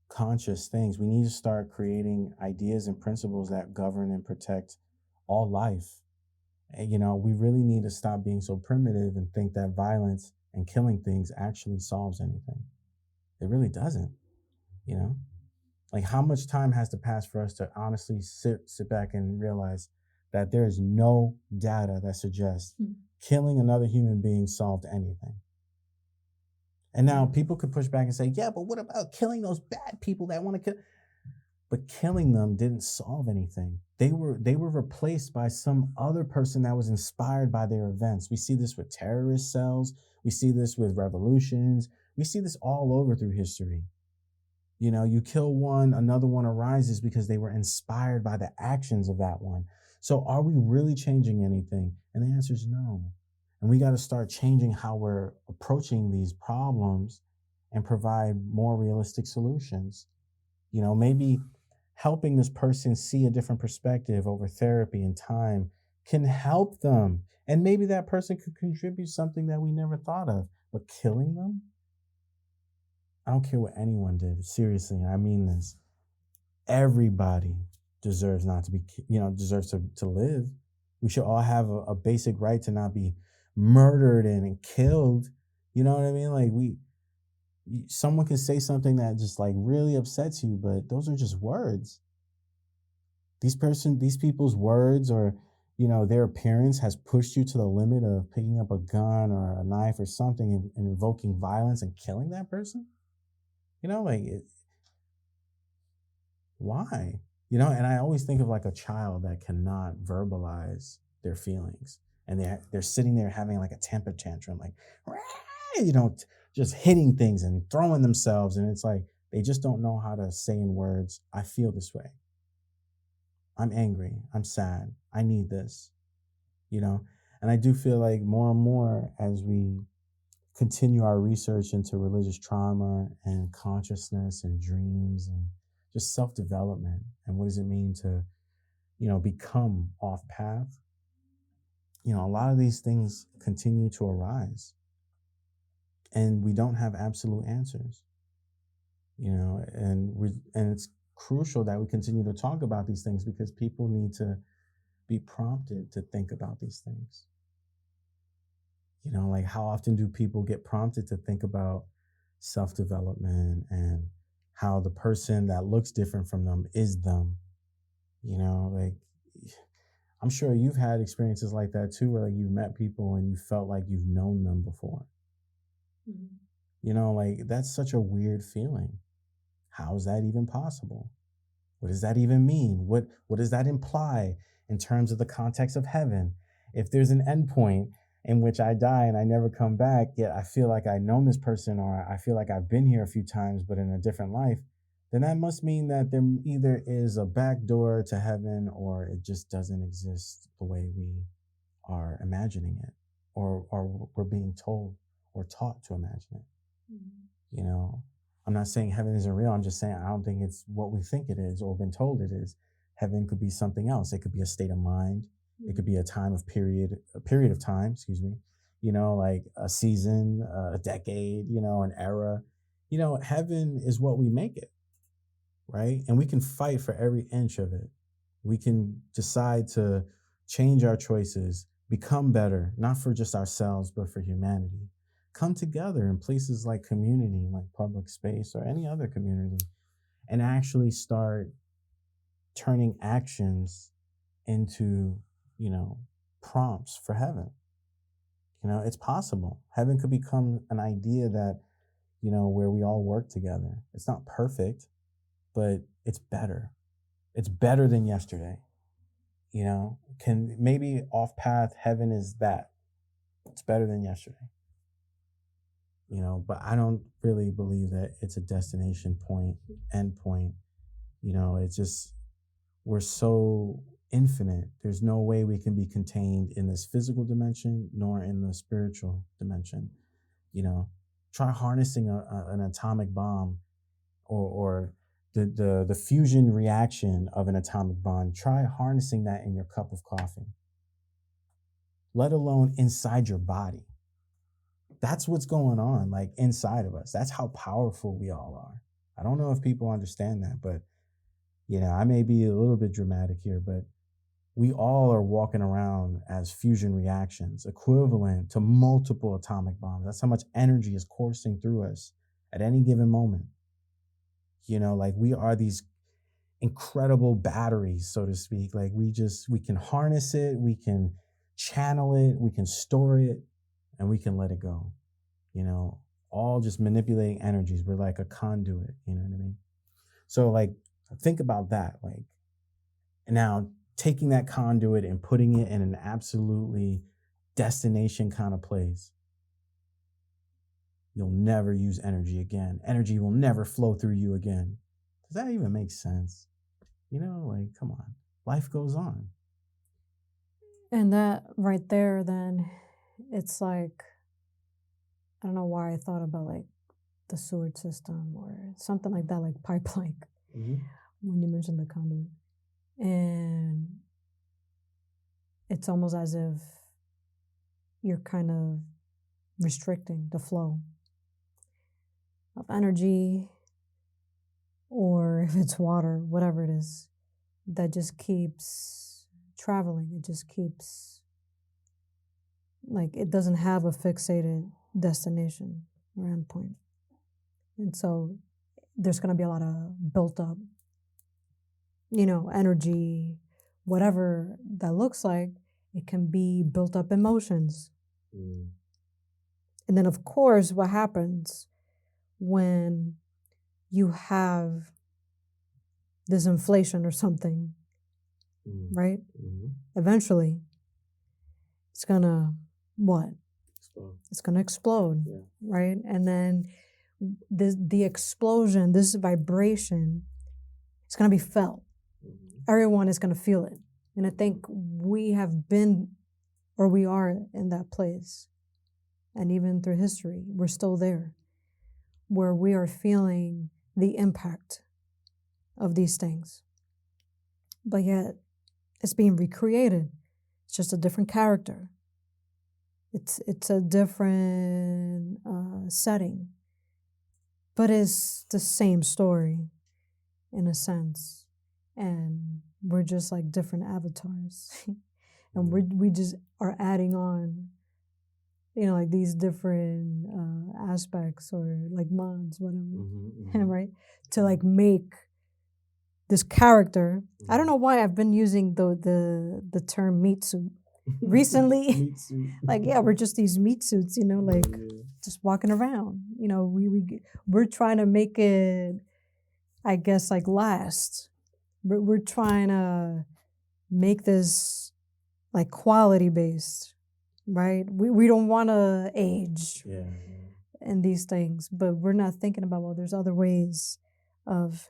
conscious things. We need to start creating ideas and principles that govern and protect all life. And, we really need to stop being so primitive and think that violence and killing things actually solves anything. It really doesn't, you know? Like, how much time has to pass for us to honestly sit back and realize that there is no data that suggests killing another human being solved anything? And now people could push back and say, yeah, but what about killing those bad people that want to kill? But killing them didn't solve anything. They were replaced by some other person that was inspired by their events. We see this with terrorist cells. We see this with revolutions. We see this all over through history. You kill one, another one arises because they were inspired by the actions of that one. So are we really changing anything? And the answer is no. And we got to start changing how we're approaching these problems and provide more realistic solutions. Maybe helping this person see a different perspective over therapy and time can help them. And maybe that person could contribute something that we never thought of. But killing them? I don't care what anyone did. Seriously, I mean this. Everybody deserves not to be, deserves to live. We should all have a basic right to not be murdered and killed. You know what I mean? Like, someone can say something that just like really upsets you, but those are just words. These people's words or, their appearance has pushed you to the limit of picking up a gun or a knife or something and invoking violence and killing that person. Why? And I always think of like a child that cannot verbalize their feelings, and they're sitting there having like a temper tantrum, like, just hitting things and throwing themselves, and it's like they just don't know how to say in words, I feel this way. I'm angry. I'm sad. I need this. And I do feel like more and more as we continue our research into religious trauma and consciousness and dreams and just self-development and what does it mean to, become off path. A lot of these things continue to arise and we don't have absolute answers, and it's crucial that we continue to talk about these things because people need to be prompted to think about these things. Like, how often do people get prompted to think about self-development and how the person that looks different from them is them? Like, I'm sure you've had experiences like that too, where like you've met people and you felt like you've known them before. Like, that's such a weird feeling. How is that even possible? What does that even mean? What does that imply in terms of the context of heaven? If there's an endpoint in which I die and I never come back, yet I feel like I've known this person or I feel like I've been here a few times, but in a different life, then that must mean that there either is a back door to heaven or it just doesn't exist the way we are imagining it or we're being told or taught to imagine it. I'm not saying heaven isn't real. I'm just saying I don't think it's what we think it is or been told it is. Heaven could be something else. It could be a state of mind. It could be a period of time, like a season, a decade, an era. Heaven is what we make it, right? And we can fight for every inch of it. We can decide to change our choices, become better, not for just ourselves, but for humanity. Come together in places like community, like public space or any other community, and actually start turning actions into, prompts for heaven. It's possible. Heaven could become an idea that, where we all work together. It's not perfect, but it's better. It's better than yesterday. Can maybe off path heaven is that. It's better than yesterday. But I don't really believe that it's a destination point, end point. It's just, we're so infinite. There's no way we can be contained in this physical dimension nor in the spiritual dimension. Try harnessing an atomic bomb or the fusion reaction of an atomic bomb. Try harnessing that in your cup of coffee, let alone inside your body. That's what's going on, like inside of us. That's how powerful we all are. I don't know if people understand that, but I may be a little bit dramatic here, but we all are walking around as fusion reactions, equivalent to multiple atomic bombs. That's how much energy is coursing through us at any given moment. Like we are these incredible batteries, so to speak. Like we can harness it, we can channel it, we can store it, and we can let it go. All just manipulating energies. We're like a conduit, you know what I mean? So like, think about that. Like now taking that conduit and putting it in an absolutely destination kind of place. You'll never use energy again. Energy will never flow through you again. Does that even make sense? Like, come on. Life goes on. And that right there, then, it's like, I don't know why I thought about like the sewage system or something like that, like pipeline, when you mentioned the conduit. And it's almost as if you're kind of restricting the flow of energy, or if it's water, whatever it is, that just keeps traveling. It just keeps, like, it doesn't have a fixated destination or endpoint. And so there's going to be a lot of built up, energy, whatever that looks like. It can be built up emotions. And then, of course, what happens when you have this inflation or something, right? Eventually, it's going to what? It's going to explode, right? And then the explosion, this vibration, it's going to be felt. Everyone is going to feel it. And I think we have been, or we are in that place. And even through history, we're still there, where we are feeling the impact of these things. But yet, it's being recreated. It's just a different character. It's a different setting. But it's the same story, in a sense. And we're just like different avatars. And we just are adding on, like these different aspects or like mods, whatever, right? To like make this character. I don't know why I've been using the term meat suit recently. Meat suit. Like, yeah, we're just these meat suits, like just walking around. We're trying to make it, I guess, like last. We're trying to make this like quality based, right? We don't want to age in these things, but we're not thinking about, well, there's other ways of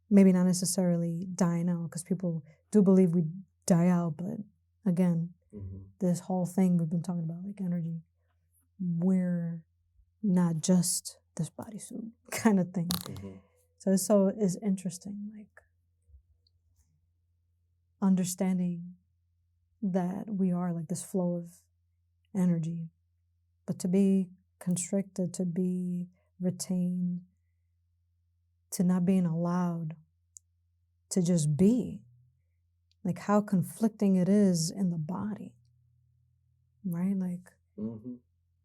maybe not necessarily dying out, because people do believe we die out. But again, this whole thing we've been talking about, like energy, we're not just this bodysuit kind of thing. So it's interesting, like understanding that we are like this flow of energy, but to be constricted, to be retained, to not being allowed to just be, like how conflicting it is in the body, right? Like,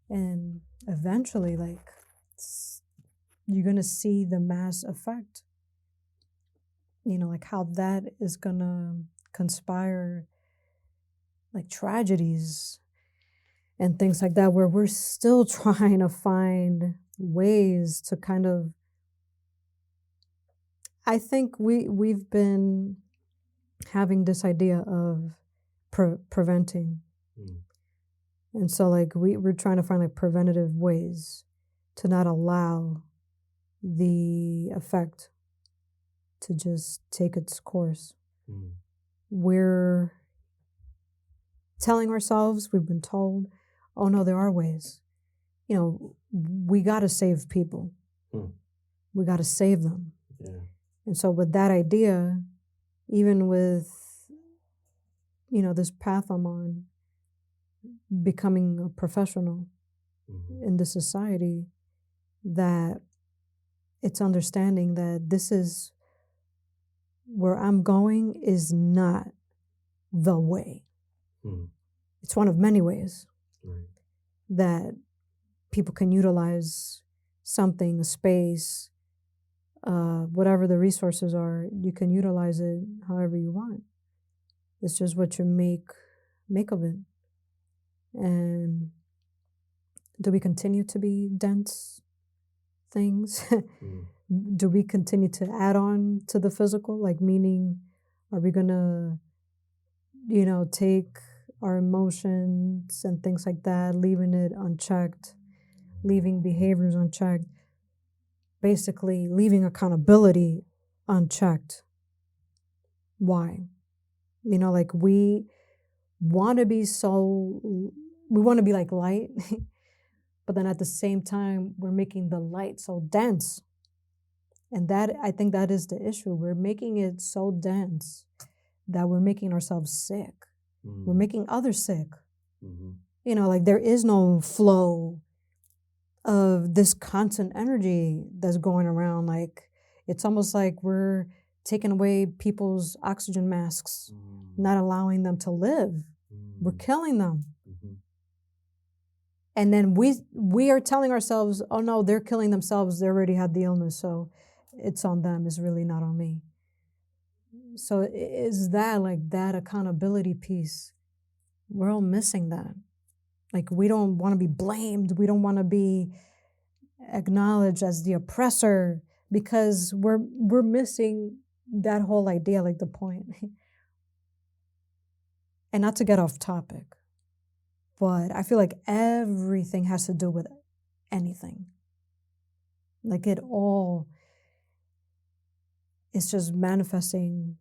and eventually, like, you're going to see the mass effect, like how that is going to conspire, like tragedies and things like that, where we're still trying to find ways to kind of, I think we've been having this idea of preventing. And so like we're trying to find like preventative ways to not allow the effect to just take its course. We're telling ourselves, we've been told, oh no, there are ways. You know, we got to save people. We got to save them. Yeah. And so with that idea, even with, you know, this path I'm on, becoming a professional in the society, that it's understanding that this is where I'm going is not the way. It's one of many ways that people can utilize something, a space, whatever the resources are, you can utilize it however you want. It's just what you make of it. And do we continue to be dense things? Do we continue to add on to the physical? Like, meaning, are we gonna, you know, take our emotions and things like that, leaving it unchecked, leaving behaviors unchecked, basically leaving accountability unchecked? Why? You know, like we want to be like light, but then at the same time, we're making the light so dense. And that, I think that is the issue. We're making it so dense that we're making ourselves sick. We're making others sick. You know, like there is no flow of this constant energy that's going around. Like, it's almost like we're taking away people's oxygen masks, not allowing them to live. We're killing them. And then we are telling ourselves, oh no, they're killing themselves. They already had the illness, so it's on them. It's really not on me. So is that like that accountability piece? We're all missing that. Like, we don't want to be blamed. We don't want to be acknowledged as the oppressor, because we're missing that whole idea, like the point. And not to get off topic, but I feel like everything has to do with anything. Like, it all is just manifesting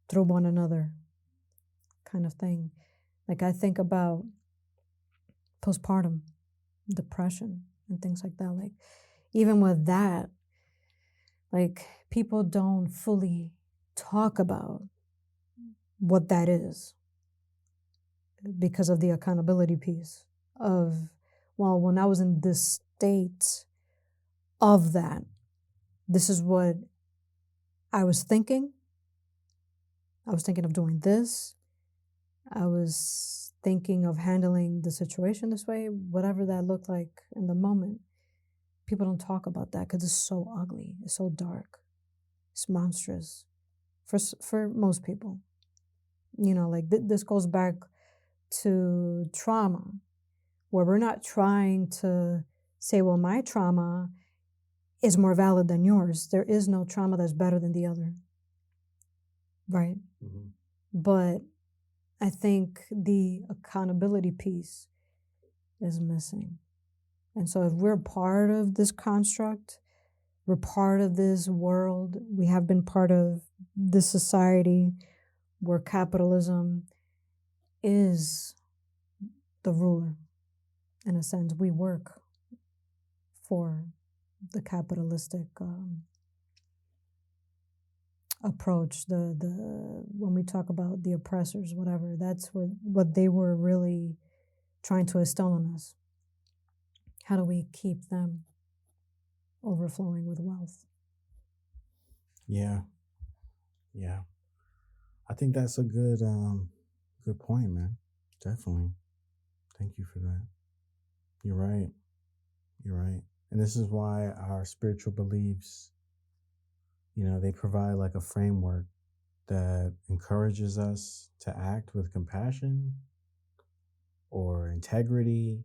through one another, kind of thing. Like, I think about postpartum depression and things like that. Like, even with that, like, people don't fully talk about what that is because of the accountability piece of, well, when I was in this state of that, this is what I was thinking. I was thinking of doing this. I was thinking of handling the situation this way, whatever that looked like in the moment. People don't talk about that because it's so ugly. It's so dark. It's monstrous for most people. You know, like this goes back to trauma, where we're not trying to say, well, my trauma is more valid than yours. There is no trauma that's better than the other. Right? But I think the accountability piece is missing. And so if we're part of this construct, we're part of this world, we have been part of this society where capitalism is the ruler. In a sense, we work for the capitalistic approach. When we talk about the oppressors, whatever, that's what they were really trying to instill in us. How do we keep them overflowing with wealth? Yeah. I think that's a good point, man. Definitely. Thank you for that. You're right. And this is why our spiritual beliefs, you know, they provide like a framework that encourages us to act with compassion or integrity,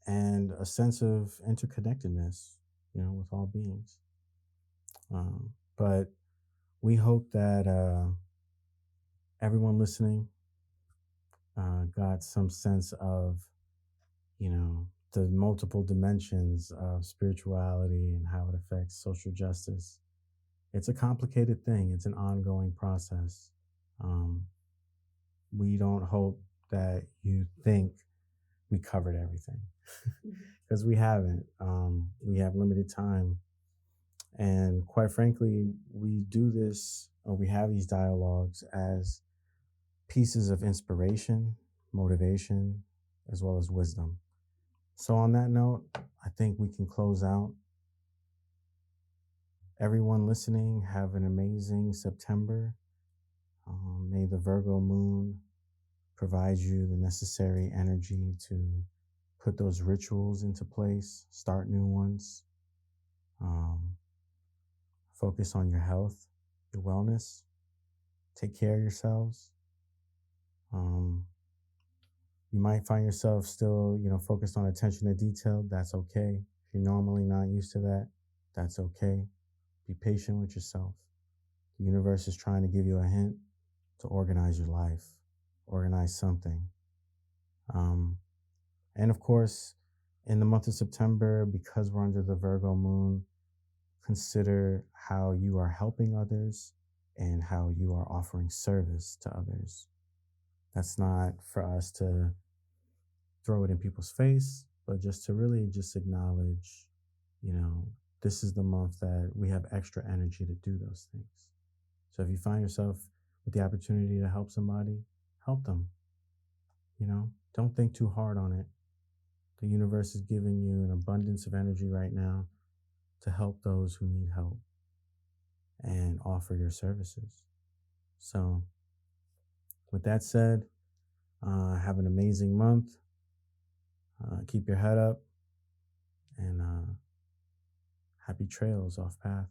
and a sense of interconnectedness, with all beings. But we hope that everyone listening got some sense of, the multiple dimensions of spirituality and how it affects social justice. It's a complicated thing, it's an ongoing process. Um, we don't hope that you think we covered everything because we haven't. We have limited time. And quite frankly, we do this or we have these dialogues as pieces of inspiration, motivation, as well as wisdom. So, on that note, I think we can close out. Everyone listening, have an amazing September. May the Virgo moon provide you the necessary energy to put those rituals into place, start new ones, um, focus on your health, your wellness, take care of yourselves. You might find yourself still, focused on attention to detail. That's okay. If you're normally not used to that, that's okay. Be patient with yourself. The universe is trying to give you a hint to organize your life, organize something. And of course, in the month of September, because we're under the Virgo moon, consider how you are helping others and how you are offering service to others. That's not for us to throw it in people's face, but just to really just acknowledge, this is the month that we have extra energy to do those things. So if you find yourself with the opportunity to help somebody, help them. Don't think too hard on it. The universe is giving you an abundance of energy right now to help those who need help and offer your services. So, with that said, have an amazing month. Keep your head up and happy trails off path.